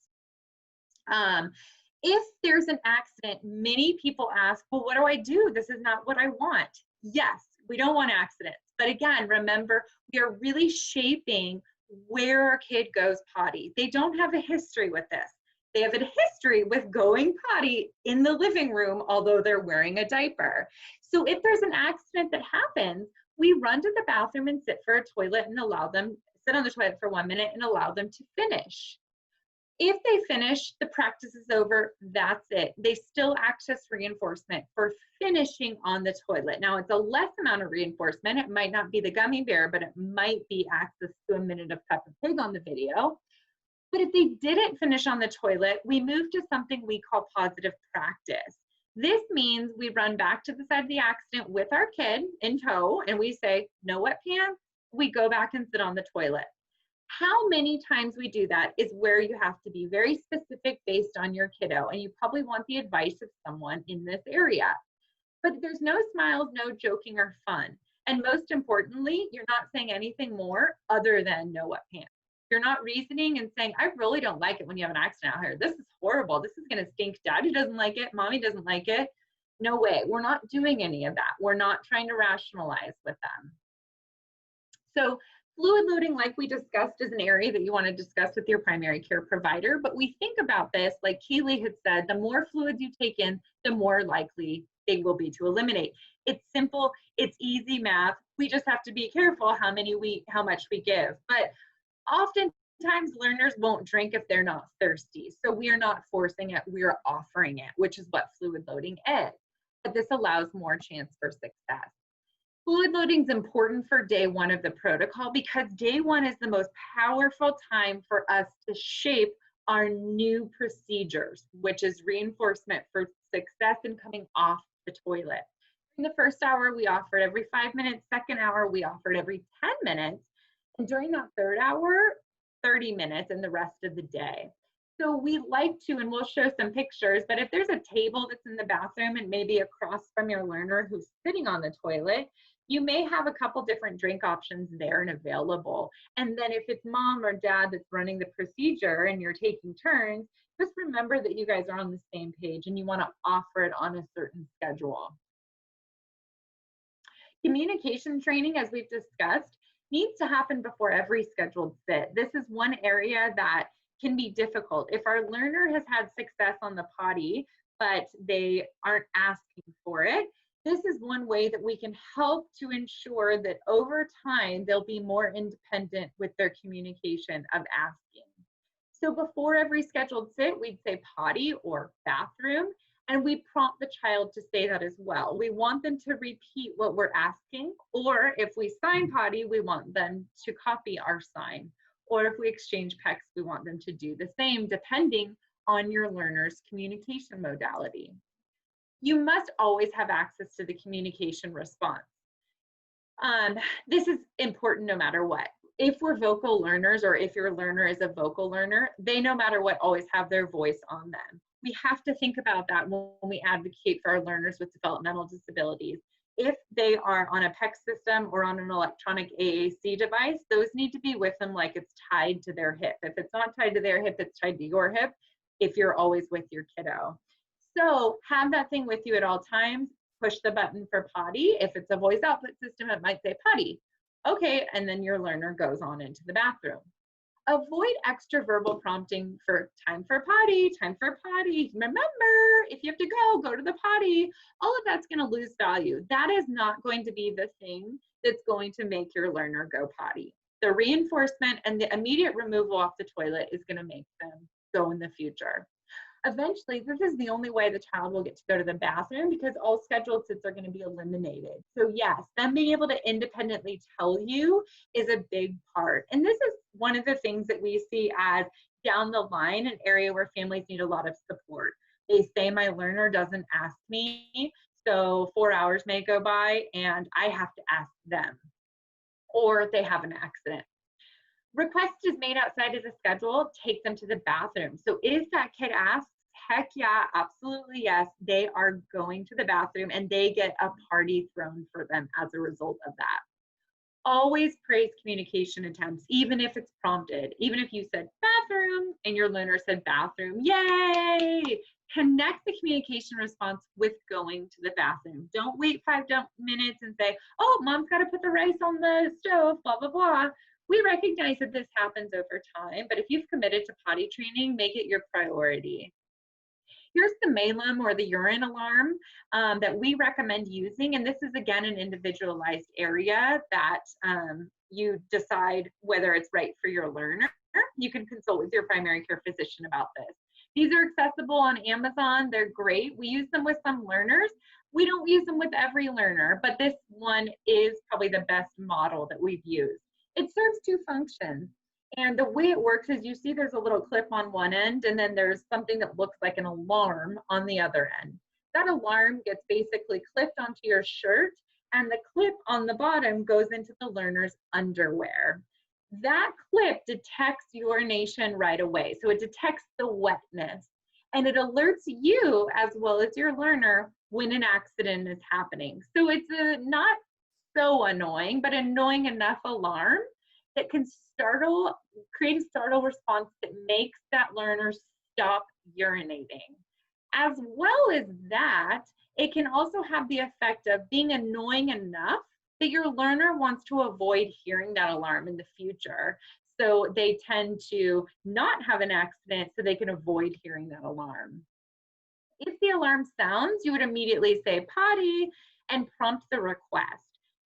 If there's an accident, many people ask, well, what do I do? This is not what I want. Yes, we don't want accidents. But again, remember, we are really shaping where our kid goes potty. They don't have a history with this. They have a history with going potty in the living room, although they're wearing a diaper. So if there's an accident that happens, we run to the bathroom and sit for a toilet and allow them, sit on the toilet for 1 minute and allow them to finish. If they finish, the practice is over, that's it. They still access reinforcement for finishing on the toilet. Now, it's a less amount of reinforcement. It might not be the gummy bear, but it might be access to a minute of Peppa Pig on the video. But if they didn't finish on the toilet, we move to something we call positive practice. This means we run back to the side of the accident with our kid in tow, and we say, no wet pants. We go back and sit on the toilet. How many times we do that is where you have to be very specific based on your kiddo, and you probably want the advice of someone in this area. But there's no smiles, no joking or fun. And most importantly, you're not saying anything more other than no wet pants. You're not reasoning and saying, I really don't like it when you have an accident out here. This is horrible. This is going to stink. Daddy doesn't like it. Mommy doesn't like it. No way. We're not doing any of that. We're not trying to rationalize with them. So fluid loading, like we discussed, is an area that you want to discuss with your primary care provider. But we think about this, like Kaylee had said, the more fluids you take in, the more likely they will be to eliminate. It's simple. It's easy math. We just have to be careful how much we give. But oftentimes learners won't drink if they're not thirsty. So we are not forcing it, we are offering it, which is what fluid loading is. But this allows more chance for success. Fluid loading is important for day 1 of the protocol because day 1 is the most powerful time for us to shape our new procedures, which is reinforcement for success in coming off the toilet. In the first hour, we offered every 5 minutes. Second hour, we offered every 10 minutes. And during that third hour, 30 minutes and the rest of the day. So we like to, and we'll show some pictures, but if there's a table that's in the bathroom and maybe across from your learner who's sitting on the toilet, you may have a couple different drink options there and available. And then if it's mom or dad that's running the procedure and you're taking turns, just remember that you guys are on the same page and you want to offer it on a certain schedule. Communication training, as we've discussed, needs to happen before every scheduled sit. This is one area that can be difficult. If our learner has had success on the potty, but they aren't asking for it, this is one way that we can help to ensure that over time, they'll be more independent with their communication of asking. So before every scheduled sit, we'd say potty or bathroom, and we prompt the child to say that as well. We want them to repeat what we're asking, or if we sign potty, we want them to copy our sign. Or if we exchange pecks, we want them to do the same, depending on your learner's communication modality. You must always have access to the communication response. This is important no matter what. If we're vocal learners, or if your learner is a vocal learner, they no matter what always have their voice on them. We have to think about that when we advocate for our learners with developmental disabilities. If they are on a PEC system or on an electronic AAC device, those need to be with them like it's tied to their hip. If it's not tied to their hip, it's tied to your hip if you're always with your kiddo. So have that thing with you at all times. Push the button for potty. If it's a voice output system, it might say potty. Okay, and then your learner goes on into the bathroom. Avoid extra verbal prompting for time for potty, time for potty. Remember, if you have to go to the potty. All of that's going to lose value. That is not going to be the thing that's going to make your learner go potty. The reinforcement and the immediate removal off the toilet is going to make them go in the future. Eventually, this is the only way the child will get to go to the bathroom, because all scheduled sits are going to be eliminated. So yes, them being able to independently tell you is a big part. And this is one of the things that we see as down the line, an area where families need a lot of support. They say, my learner doesn't ask me, so 4 hours may go by and I have to ask them, or they have an accident. Request is made outside of the schedule, take them to the bathroom. So if that kid asks, heck yeah, absolutely yes, they are going to the bathroom and they get a party thrown for them as a result of that. Always praise communication attempts, even if it's prompted. Even if you said bathroom and your learner said bathroom, yay! Connect the communication response with going to the bathroom. Don't wait 5 minutes and say, oh, mom's got to put the rice on the stove, blah, blah, blah. We recognize that this happens over time, but if you've committed to potty training, make it your priority. Here's the Malum or the urine alarm that we recommend using. And this is, again, an individualized area that you decide whether it's right for your learner. You can consult with your primary care physician about this. These are accessible on Amazon. They're great. We use them with some learners. We don't use them with every learner, but this one is probably the best model that we've used. It serves 2 functions. And the way it works is, you see there's a little clip on one end, and then there's something that looks like an alarm on the other end. That alarm gets basically clipped onto your shirt, and the clip on the bottom goes into the learner's underwear. That clip detects urination right away. So it detects the wetness, and it alerts you as well as your learner when an accident is happening. So it's a not so annoying, but annoying enough alarm that can create a startle response that makes that learner stop urinating. As well as that, it can also have the effect of being annoying enough that your learner wants to avoid hearing that alarm in the future. So they tend to not have an accident so they can avoid hearing that alarm. If the alarm sounds, you would immediately say potty and prompt the request.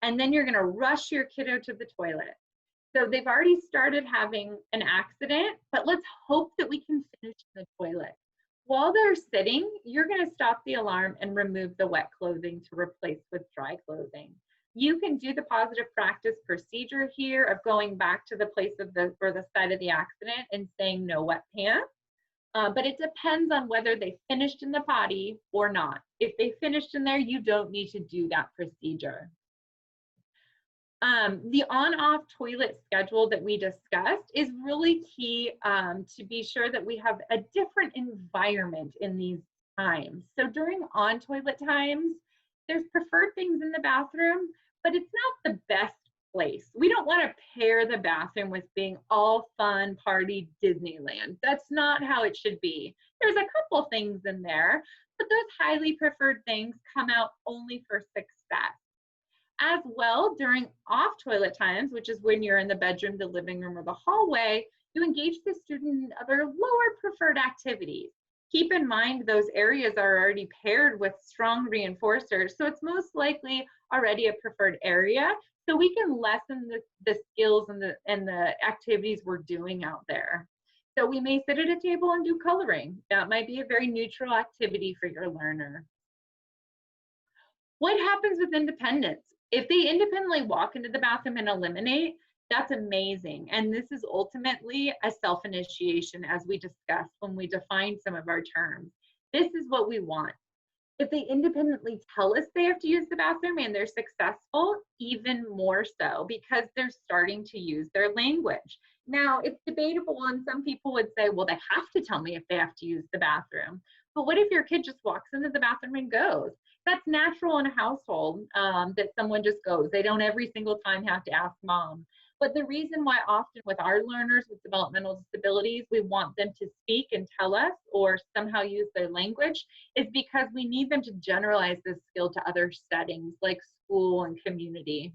And then you're going to rush your kiddo to the toilet. So they've already started having an accident, but let's hope that we can finish the toilet. While they're sitting, you're going to stop the alarm and remove the wet clothing to replace with dry clothing. You can do the positive practice procedure here of going back to the place of the site of the accident and saying no wet pants. But it depends on whether they finished in the potty or not. If they finished in there, you don't need to do that procedure. The on-off toilet schedule that we discussed is really key to be sure that we have a different environment in these times. So during on-toilet times, there's preferred things in the bathroom, but it's not the best place. We don't want to pair the bathroom with being all fun, party, Disneyland. That's not how it should be. There's a couple things in there, but those highly preferred things come out only for success. As well, during off toilet times, which is when you're in the bedroom, the living room, or the hallway, you engage the student in other lower preferred activities. Keep in mind those areas are already paired with strong reinforcers, so it's most likely already a preferred area, so we can lessen the skills and the activities we're doing out there. So we may sit at a table and do coloring. That might be a very neutral activity for your learner. What happens with independence? If they independently walk into the bathroom and eliminate, that's amazing. And this is ultimately a self-initiation, as we discussed when we defined some of our terms. This is what we want. If they independently tell us they have to use the bathroom and they're successful, even more so, because they're starting to use their language. Now, it's debatable, and some people would say, well, they have to tell me if they have to use the bathroom. But what if your kid just walks into the bathroom and goes? That's natural in a household, that someone just goes. They don't every single time have to ask mom. But the reason why often with our learners with developmental disabilities, we want them to speak and tell us or somehow use their language is because we need them to generalize this skill to other settings like school and community.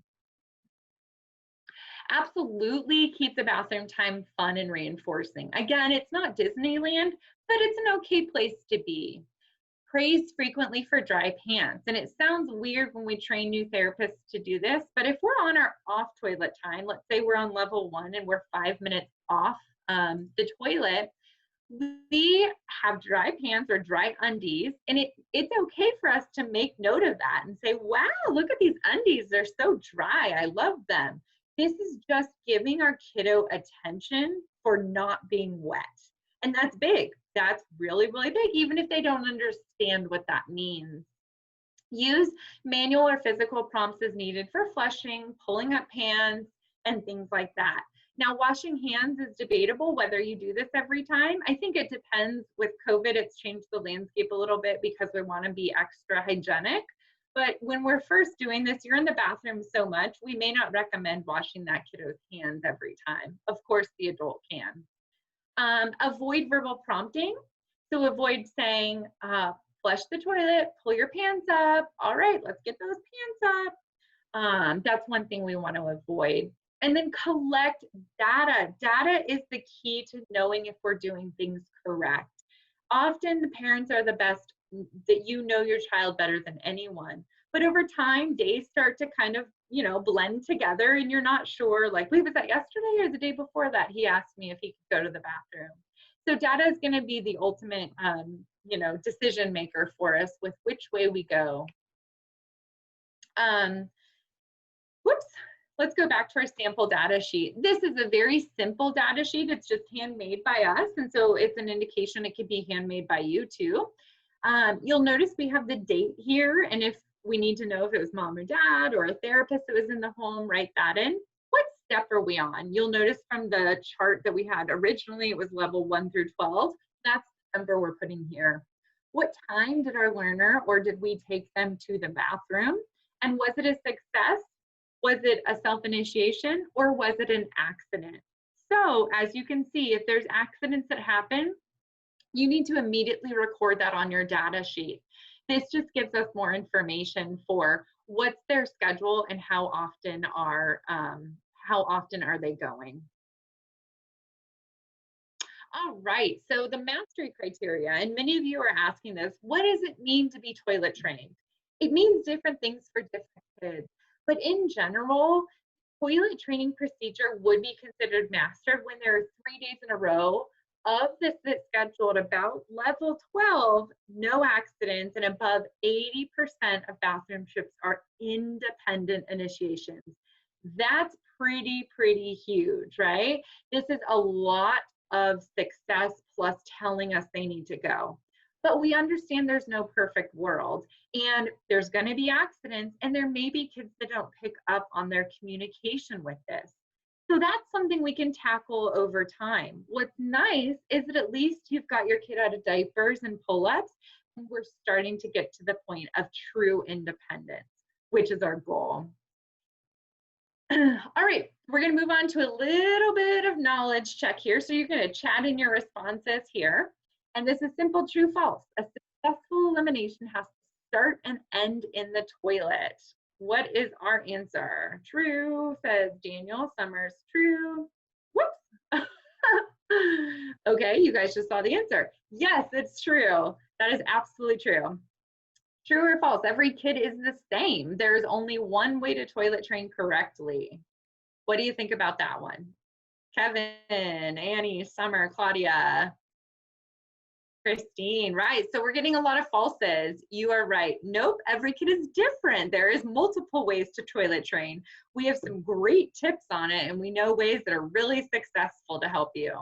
Absolutely keep the bathroom time fun and reinforcing. Again, it's not Disneyland, but it's an okay place to be. Praised frequently for dry pants. And it sounds weird when we train new therapists to do this, but if we're on our off toilet time, let's say we're on level 1 and we're 5 minutes off the toilet, we have dry pants or dry undies, and it's okay for us to make note of that and say, wow, look at these undies, they're so dry, I love them. This is just giving our kiddo attention for not being wet. And that's big. That's really, really big, even if they don't understand what that means. Use manual or physical prompts as needed for flushing, pulling up pans, and things like that. Now, washing hands is debatable whether you do this every time. I think it depends. With COVID, it's changed the landscape a little bit because we want to be extra hygienic. But when we're first doing this, you're in the bathroom so much, we may not recommend washing that kiddo's hands every time. Of course, the adult can. Avoid verbal prompting. So avoid saying, flush the toilet, pull your pants up. All right, let's get those pants up. That's one thing we want to avoid. And then collect data. Data is the key to knowing if we're doing things correct. Often the parents are the best, that you know your child better than anyone. But over time, days start to kind of, blend together, and you're not sure, like, wait, was that yesterday or the day before that he asked me if he could go to the bathroom? So data is going to be the ultimate, decision maker for us with which way we go. Let's go back to our sample data sheet. This is a very simple data sheet. It's just handmade by us, and so it's an indication it could be handmade by you too. You'll notice we have the date here, and if we need to know if it was mom or dad or a therapist that was in the home, write that in. What step are we on? You'll notice from the chart that we had originally, it was level 1 through 12. That's the number we're putting here. What time did our learner, or did we take them to the bathroom? And was it a success? Was it a self-initiation, or was it an accident? So as you can see, if there's accidents that happen, you need to immediately record that on your data sheet. This just gives us more information for what's their schedule and how often are they going. All right, so the mastery criteria, and many of you are asking this, what does it mean to be toilet trained? It means different things for different kids, but in general, toilet training procedure would be considered mastered when there are 3 days in a row of this that's scheduled about level 12, no accidents, and above 80% of bathroom trips are independent initiations. That's pretty huge, right? This is a lot of success plus telling us they need to go. But we understand there's no perfect world, and there's going to be accidents, and there may be kids that don't pick up on their communication with this. So that's something we can tackle over time. What's nice is that at least you've got your kid out of diapers and pull-ups, and we're starting to get to the point of true independence, which is our goal. All right, we're going to move on to a little bit of knowledge check here. So you're going to chat in your responses here. And this is simple, true, false. A successful elimination has to start and end in the toilet. What is our answer? True, says Daniel Summers. True. Whoops. Okay, you guys just saw the answer. Yes, it's true. That is absolutely true. True or false? Every kid is the same. There's only one way to toilet train correctly. What do you think about that one? Kevin, Annie, Summer, Claudia, Christine, right. So we're getting a lot of falses. You are right. Nope, every kid is different. There is multiple ways to toilet train. We have some great tips on it, and we know ways that are really successful to help you.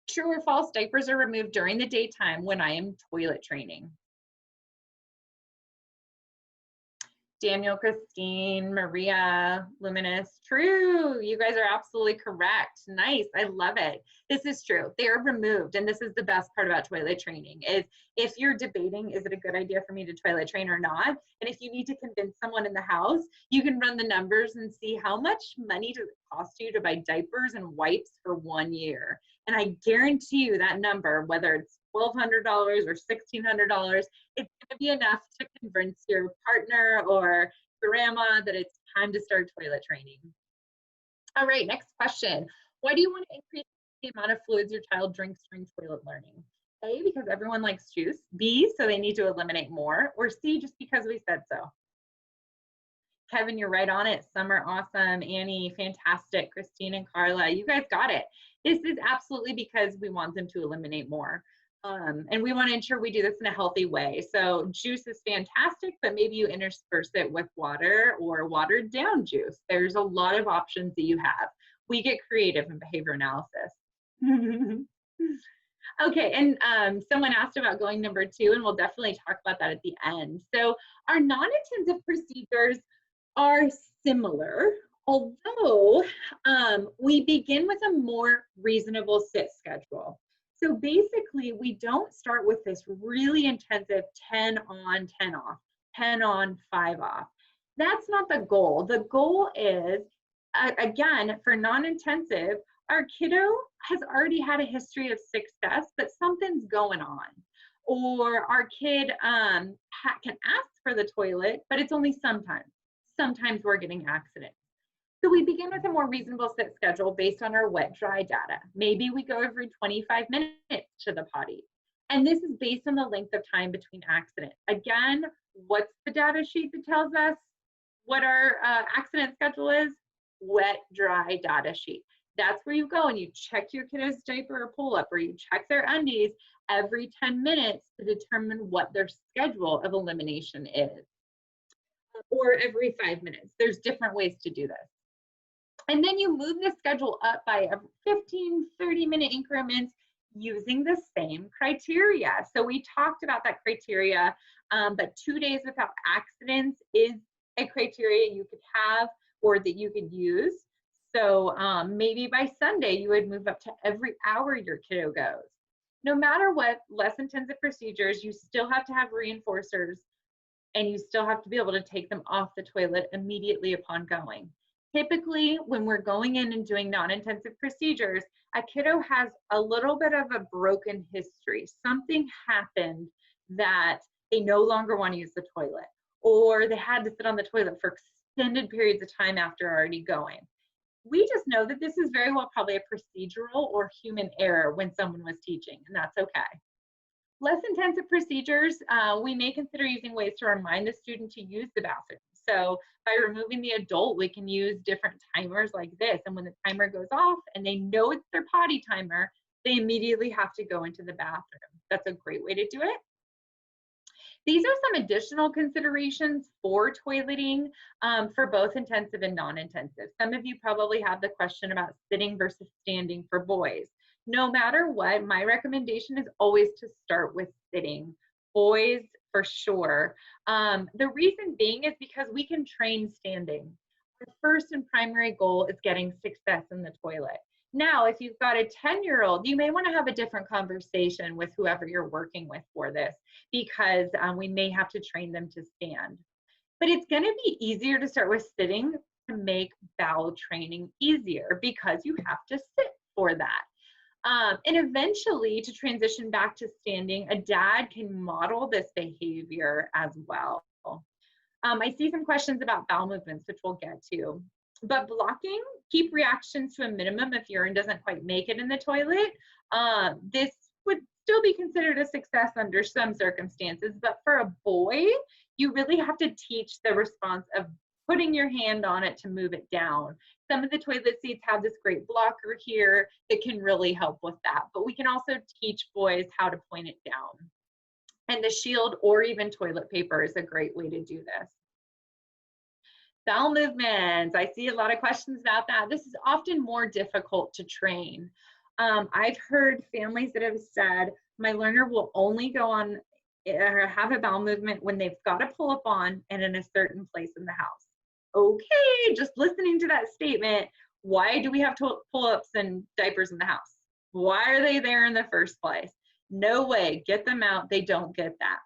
True or false? Diapers are removed during the daytime when I am toilet training. Daniel, Christine, Maria, Luminous, true. You guys are absolutely correct. Nice, I love it. This is true. They are removed, and this is the best part about toilet training is if you're debating, is it a good idea for me to toilet train or not? And if you need to convince someone in the house, you can run the numbers and see how much money does it cost you to buy diapers and wipes for 1 year. And I guarantee you that number, whether it's $1,200 or $1,600, it's going to be enough to convince your partner or grandma that it's time to start toilet training. All right, next question. Why do you want to increase the amount of fluids your child drinks during toilet learning? A, because everyone likes juice. B, so they need to eliminate more. Or C, just because we said so. Kevin, you're right on it. Summer, awesome. Annie, fantastic. Christine and Carla, you guys got it. This is absolutely because we want them to eliminate more. And we want to ensure we do this in a healthy way. So juice is fantastic, but maybe you intersperse it with water or watered down juice. There's a lot of options that you have. We get creative in behavior analysis. Okay, and someone asked about going number 2, and we'll definitely talk about that at the end. So our non-intensive procedures are similar, although we begin with a more reasonable sit schedule. So basically, we don't start with this really intensive 10 on, 10 off, 10 on, 5 off. That's not the goal. The goal is, again, for non-intensive, our kiddo has already had a history of success, but something's going on. Or our kid can ask for the toilet, but it's only sometimes. Sometimes we're getting accidents. So we begin with a more reasonable sit schedule based on our wet-dry data. Maybe we go every 25 minutes to the potty. And this is based on the length of time between accidents. Again, what's the data sheet that tells us what our accident schedule is? Wet-dry data sheet. That's where you go and you check your kiddo's diaper or pull-up, or you check their undies every 10 minutes to determine what their schedule of elimination is. Or every 5 minutes. There's different ways to do this. And then you move the schedule up by 15, 30-minute increments using the same criteria. So we talked about that criteria, but 2 days without accidents is a criteria you could have or that you could use. So maybe by Sunday, you would move up to every hour your kiddo goes. No matter what, less intensive procedures, you still have to have reinforcers, and you still have to be able to take them off the toilet immediately upon going. Typically, when we're going in and doing non-intensive procedures, a kiddo has a little bit of a broken history. Something happened that they no longer want to use the toilet, or they had to sit on the toilet for extended periods of time after already going. We just know that this is very well probably a procedural or human error when someone was teaching, and that's okay. Less intensive procedures, we may consider using ways to remind the student to use the bathroom. So by removing the adult, we can use different timers like this. And when the timer goes off and they know it's their potty timer, they immediately have to go into the bathroom. That's a great way to do it. These are some additional considerations for toileting for both intensive and non-intensive. Some of you probably have the question about sitting versus standing for boys. No matter what, my recommendation is always to start with sitting. Boys, for sure. The reason being is because we can train standing. Our first and primary goal is getting success in the toilet. Now, if you've got a 10-year-old, you may want to have a different conversation with whoever you're working with for this, because we may have to train them to stand. But it's going to be easier to start with sitting to make bowel training easier, because you have to sit for that. And eventually, to transition back to standing, a dad can model this behavior as well. I see some questions about bowel movements, which we'll get to. But blocking, keep reactions to a minimum if urine doesn't quite make it in the toilet. This would still be considered a success under some circumstances, but for a boy, you really have to teach the response of putting your hand on it to move it down. Some of the toilet seats have this great blocker here that can really help with that, but we can also teach boys how to point it down. And the shield or even toilet paper is a great way to do this. Bowel movements, I see a lot of questions about that. This is often more difficult to train. I've heard families that have said, my learner will only go on or have a bowel movement when they've got a pull-up on and in a certain place in the house. Okay, just listening to that statement, why do we have pull-ups and diapers in the house? Why are they there in the first place? No way, get them out, they don't get that.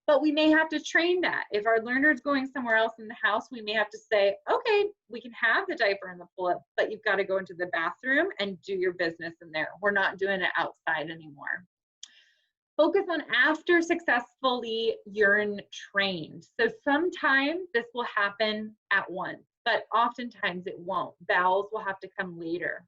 But we may have to train that. If our learner's going somewhere else in the house, we may have to say, okay, we can have the diaper and the pull-up, but you've got to go into the bathroom and do your business in there. We're not doing it outside anymore. Focus on after successfully urine trained. So sometimes this will happen at once, but oftentimes it won't. Bowels will have to come later.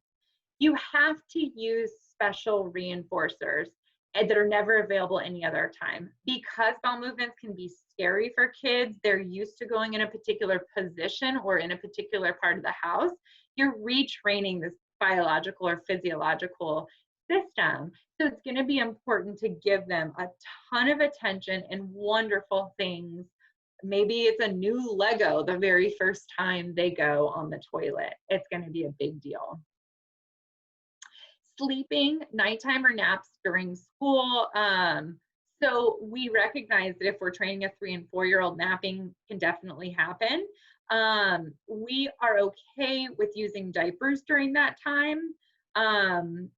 You have to use special reinforcers that are never available any other time. Because bowel movements can be scary for kids, they're used to going in a particular position or in a particular part of the house, you're retraining this biological or physiological system. So it's going to be important to give them a ton of attention and wonderful things. Maybe it's a new Lego the very first time they go on the toilet. It's going to be a big deal. Sleeping, nighttime or naps during school. So we recognize that if we're training a 3- and 4-year-old, napping can definitely happen. We are okay with using diapers during that time.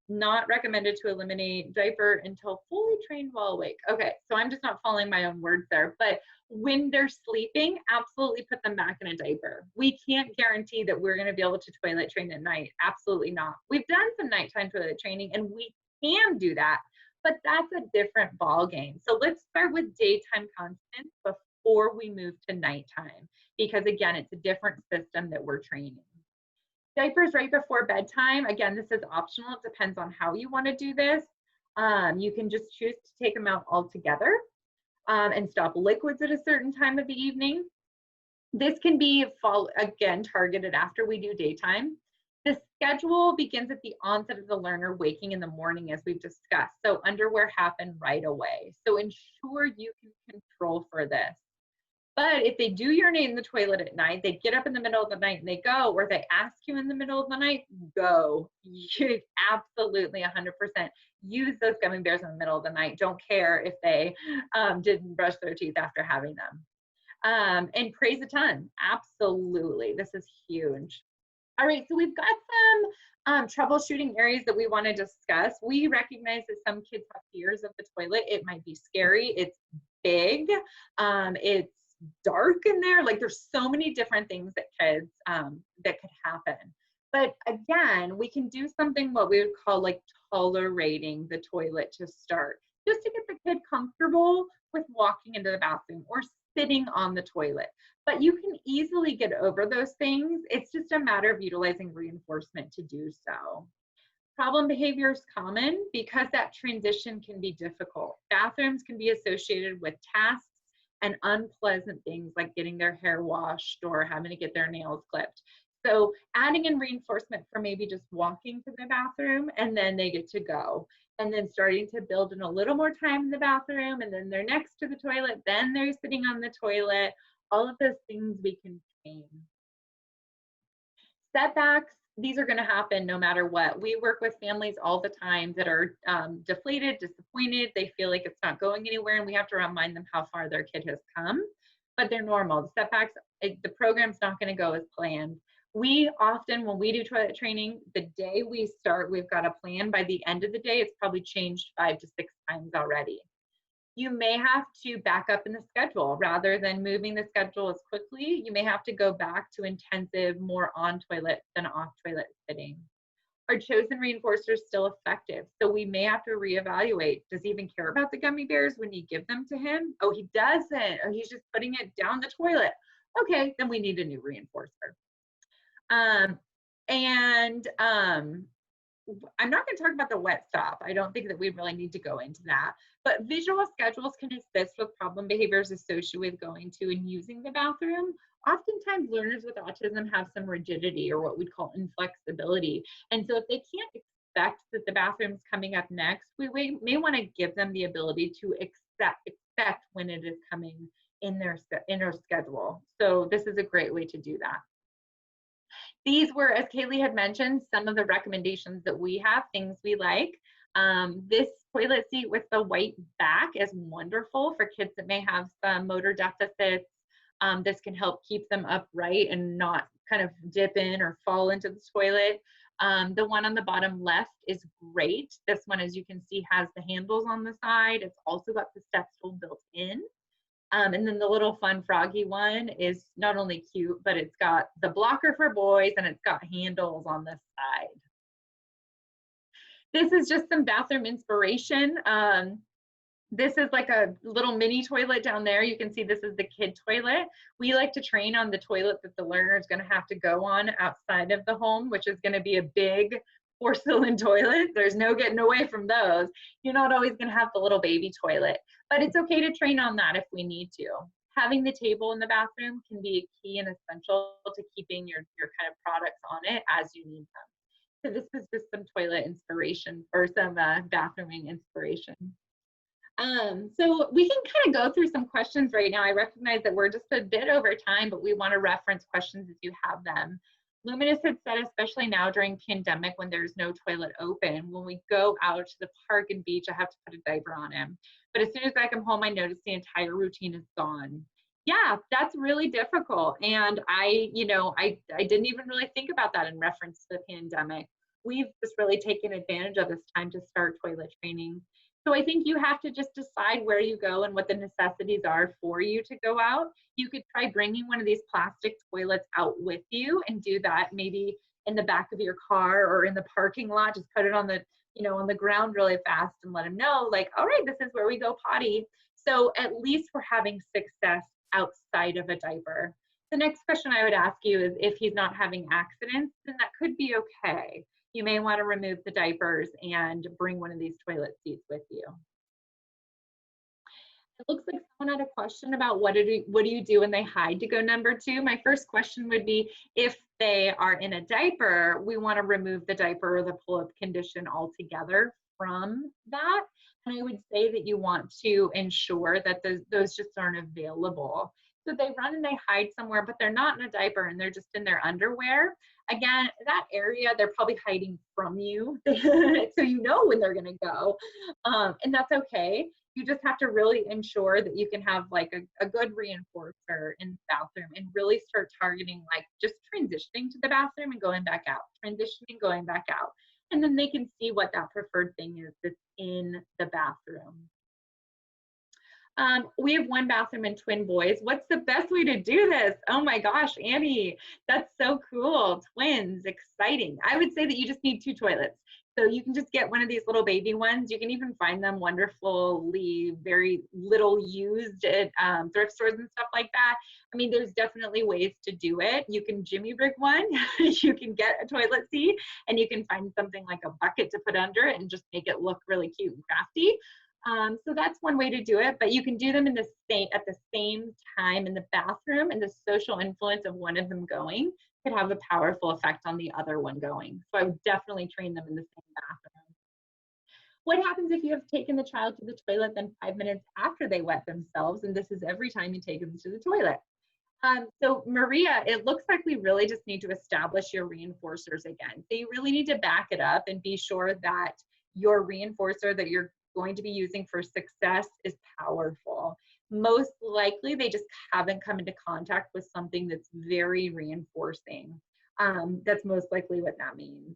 Not recommended to eliminate diaper until fully trained while awake. Okay, so I'm just not following my own words there, but when they're sleeping, absolutely put them back in a diaper. We can't guarantee that we're going to be able to toilet train at night. Absolutely not. We've done some nighttime toilet training and we can do that, but that's a different ball game. So let's start with daytime constants before we move to nighttime, because again, it's a different system that we're training. Diapers right before bedtime. Again, this is optional. It depends on how you want to do this. You can just choose to take them out altogether and stop liquids at a certain time of the evening. This can be, again, targeted after we do daytime. The schedule begins at the onset of the learner waking in the morning, as we've discussed. So underwear happen right away. So ensure you can control for this. But if they do urinate in the toilet at night, they get up in the middle of the night and they go, or they ask you in the middle of the night, go. You absolutely 100% use those gummy bears in the middle of the night. Don't care if they didn't brush their teeth after having them. And praise a ton. Absolutely. This is huge. All right, so we've got some troubleshooting areas that we want to discuss. We recognize that some kids have fears of the toilet. It might be scary. It's big. It's dark in there. Like there's so many different things that kids that could happen. But again, we can do something what we would call like tolerating the toilet to start, just to get the kid comfortable with walking into the bathroom or sitting on the toilet. But you can easily get over those things. It's just a matter of utilizing reinforcement to do so. Problem behavior is common because that transition can be difficult. Bathrooms can be associated with tasks and unpleasant things like getting their hair washed or having to get their nails clipped. So adding in reinforcement for maybe just walking to the bathroom and then they get to go. And then starting to build in a little more time in the bathroom, and then they're next to the toilet, then they're sitting on the toilet. All of those things we can change. Setbacks, these are going to happen no matter what. We work with families all the time that are deflated, disappointed. They feel like it's not going anywhere, and we have to remind them how far their kid has come. But they're normal. The setbacks, the program's not going to go as planned. We often, when we do toilet training, the day we start, we've got a plan. By the end of the day, it's probably changed 5 to 6 times already. You may have to back up in the schedule rather than moving the schedule as quickly. You may have to go back to intensive, more on toilet than off toilet sitting. Are chosen reinforcers still effective? So we may have to reevaluate. Does he even care about the gummy bears when you give them to him? Oh, he doesn't, or he's just putting it down the toilet. Okay, then we need a new reinforcer. I'm not going to talk about the wet stop. I don't think that we really need to go into that. But visual schedules can assist with problem behaviors associated with going to and using the bathroom. Oftentimes, learners with autism have some rigidity, or what we'd call inflexibility. And so if they can't expect that the bathroom's coming up next, we may want to give them the ability to expect when it is coming in their schedule. So this is a great way to do that. These were, as Kaylee had mentioned, some of the recommendations that we have, things we like. This toilet seat with the white back is wonderful for kids that may have some motor deficits. This can help keep them upright and not kind of dip in or fall into the toilet. The one on the bottom left is great. This one, as you can see, has the handles on the side. It's also got the step stool built in. And then the little fun froggy one is not only cute, but it's got the blocker for boys and it's got handles on the side. This is just some bathroom inspiration. This is like a little mini toilet down there. You can see this is the kid toilet. We like to train on the toilet that the learner is going to have to go on outside of the home, which is going to be a big porcelain toilet. There's no getting away from those. You're not always going to have the little baby toilet, but it's okay to train on that if we need to. Having the table in the bathroom can be a key and essential to keeping your kind of products on it as you need them. So this was just some toilet inspiration, or some bathrooming inspiration. So we can kind of go through some questions right now. I recognize that we're just a bit over time, but we want to reference questions if you have them. Luminous had said, especially now during pandemic when there's no toilet open, when we go out to the park and beach, I have to put a diaper on him. But as soon as I come home, I notice the entire routine is gone. Yeah, that's really difficult. And I didn't even really think about that in reference to the pandemic. We've just really taken advantage of this time to start toilet training. So I think you have to just decide where you go and what the necessities are for you to go out. You could try bringing one of these plastic toilets out with you and do that maybe in the back of your car or in the parking lot. Just put it on the, on the ground really fast and let them know, like, all right, this is where we go potty. So at least we're having success outside of a diaper. The next question I would ask you is if he's not having accidents, then that could be okay. You may want to remove the diapers and bring one of these toilet seats with you. It looks like someone had a question about what do you do when they hide to go number 2? My first question would be, if they are in a diaper, we want to remove the diaper or the pull-up condition altogether from that. And I would say that you want to ensure that those just aren't available. So they run and they hide somewhere, but they're not in a diaper and they're just in their underwear. Again, that area, they're probably hiding from you. So you know when they're going to go. And that's okay. You just have to really ensure that you can have like a good reinforcer in the bathroom and really start targeting like just transitioning to the bathroom and going back out, transitioning, going back out. And then they can see what that preferred thing is that's in the bathroom. We have one bathroom and twin boys. What's the best way to do this? Oh my gosh, Annie, that's so cool. Twins, exciting. I would say that you just need 2 toilets. So you can just get one of these little baby ones. You can even find them wonderfully, very little used at thrift stores and stuff like that. I mean, there's definitely ways to do it. You can jimmy rig one. You can get a toilet seat and you can find something like a bucket to put under it and just make it look really cute and crafty. So that's one way to do it, but you can do them at the same time in the bathroom, and the social influence of one of them going could have a powerful effect on the other one going. So I would definitely train them in the same bathroom. What happens if you have taken the child to the toilet then 5 minutes after they wet themselves, and this is every time you take them to the toilet? So Maria, it looks like we really just need to establish your reinforcers again. So you really need to back it up and be sure that your reinforcer that you're going to be using for success is powerful. Most likely, they just haven't come into contact with something that's very reinforcing. That's most likely what that means.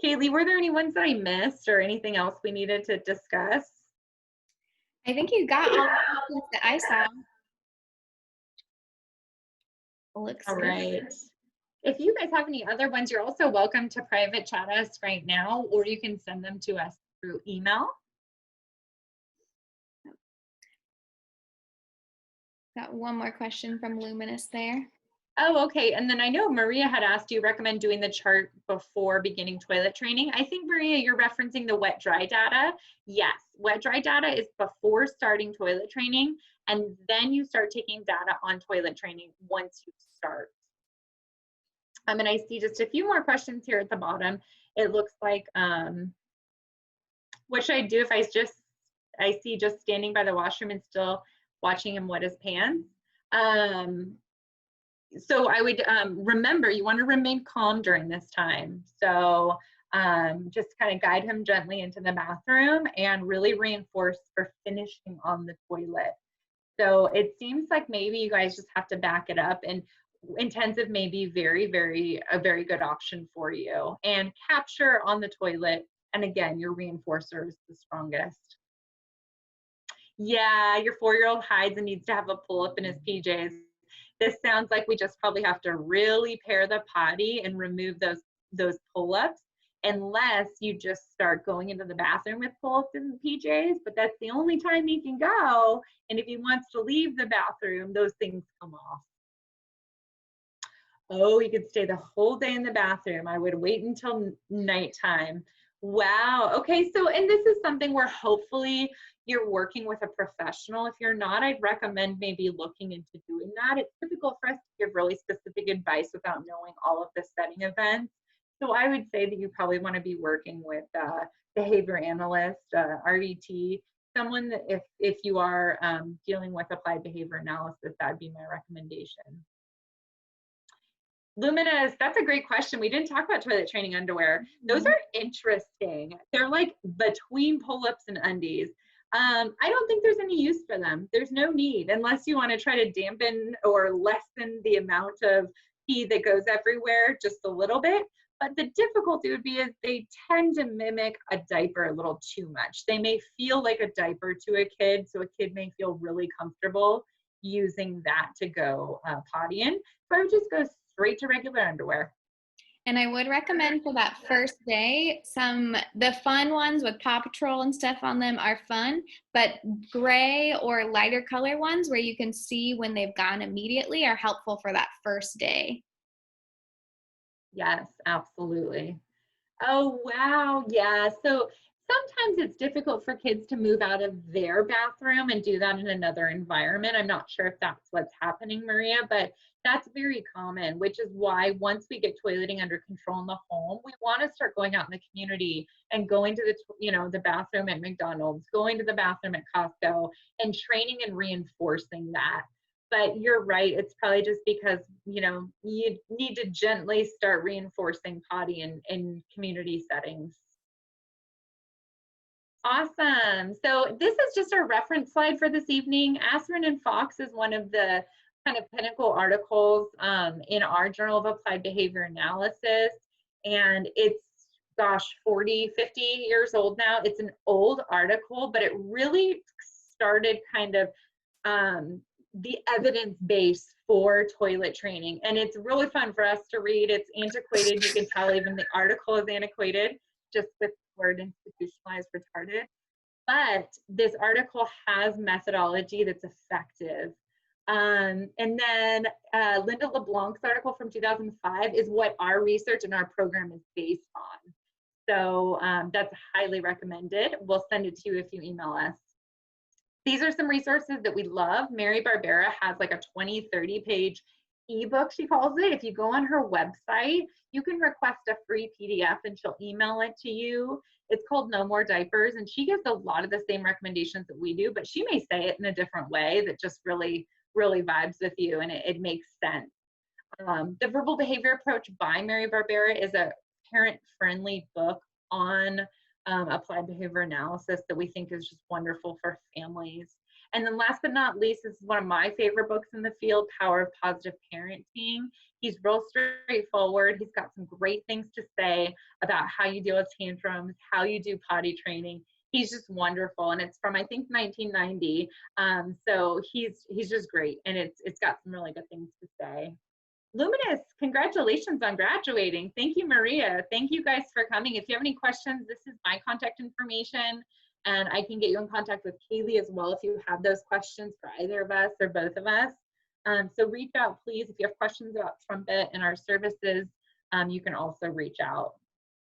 Kaylee, were there any ones that I missed or anything else we needed to discuss? I think you got all the questions that I saw. Looks All good. right. If you guys have any other ones, you're also welcome to private chat us right now, or you can send them to us through email. Got one more question from Luminous there. Oh, okay. And then I know Maria had asked, do you recommend doing the chart before beginning toilet training? I think, Maria, you're referencing the wet-dry data. Yes, wet-dry data is before starting toilet training, and then you start taking data on toilet training once you start. And I see just a few more questions here at the bottom. It looks like, what should I do if I see just standing by the washroom and still watching him wet his pants? So I would remember, you want to remain calm during this time. So just kind of guide him gently into the bathroom and really reinforce for finishing on the toilet. So it seems like maybe you guys just have to back it up, and intensive may be a very good option for you. And capture on the toilet, and again, your reinforcer is the strongest. Yeah, your 4-year-old hides and needs to have a pull-up in his PJs. This sounds like we just probably have to really pair the potty and remove those pull-ups, unless you just start going into the bathroom with pull-ups in the PJs, but that's the only time he can go. And if he wants to leave the bathroom, those things come off. Oh, he could stay the whole day in the bathroom. I would wait until nighttime. Wow. Okay. So, and this is something where hopefully you're working with a professional. If you're not, I'd recommend maybe looking into doing that. It's difficult for us to give really specific advice without knowing all of the setting events. So I would say that you probably want to be working with a behavior analyst, RVT, someone that if you are dealing with applied behavior analysis, that'd be my recommendation. Luminous, that's a great question. We didn't talk about toilet training underwear. Those are interesting. They're like between pull-ups and undies. I don't think there's any use for them. There's no need, unless you want to try to dampen or lessen the amount of pee that goes everywhere just a little bit. But the difficulty would be is they tend to mimic a diaper a little too much. They may feel like a diaper to a kid, so a kid may feel really comfortable using that to go potty in. So I would just go straight to regular underwear. And I would recommend for that first day, the fun ones with Paw Patrol and stuff on them are fun, but gray or lighter color ones where you can see when they've gone immediately are helpful for that first day. Yes, absolutely. Oh, wow. Yeah. So sometimes it's difficult for kids to move out of their bathroom and do that in another environment. I'm not sure if that's what's happening, Maria, but that's very common, which is why once we get toileting under control in the home, we want to start going out in the community and going to the bathroom at McDonald's, going to the bathroom at Costco, and training and reinforcing that. But you're right, it's probably just because, you need to gently start reinforcing potty in community settings. Awesome. So this is just our reference slide for this evening. Aspirin and Fox is one of the kind of pinnacle articles in our Journal of Applied Behavior Analysis. And it's, 40, 50 years old now. It's an old article, but it really started kind of the evidence base for toilet training. And it's really fun for us to read. It's antiquated. You can tell even the article is antiquated, just with the word institutionalized retarded. But this article has methodology that's effective. And then Linda LeBlanc's article from 2005 is what our research and our program is based on. So that's highly recommended. We'll send it to you if you email us. These are some resources that we love. Mary Barbera has like a 20, 30-page ebook, she calls it. If you go on her website, you can request a free PDF and she'll email it to you. It's called No More Diapers, and she gives a lot of the same recommendations that we do, but she may say it in a different way that just really really vibes with you, and it makes sense. The Verbal Behavior Approach by Mary Barbera is a parent-friendly book on applied behavior analysis that we think is just wonderful for families. And then last but not least, this is one of my favorite books in the field, Power of Positive Parenting. He's real straightforward. He's got some great things to say about how you deal with tantrums, how you do potty training. He's just wonderful, and it's from, I think, 1990. So he's just great, and it's got some really good things to say. Luminous, congratulations on graduating. Thank you, Maria. Thank you guys for coming. If you have any questions, this is my contact information, and I can get you in contact with Kaylee as well if you have those questions for either of us or both of us. So reach out, please. If you have questions about Trumpet and our services, you can also reach out.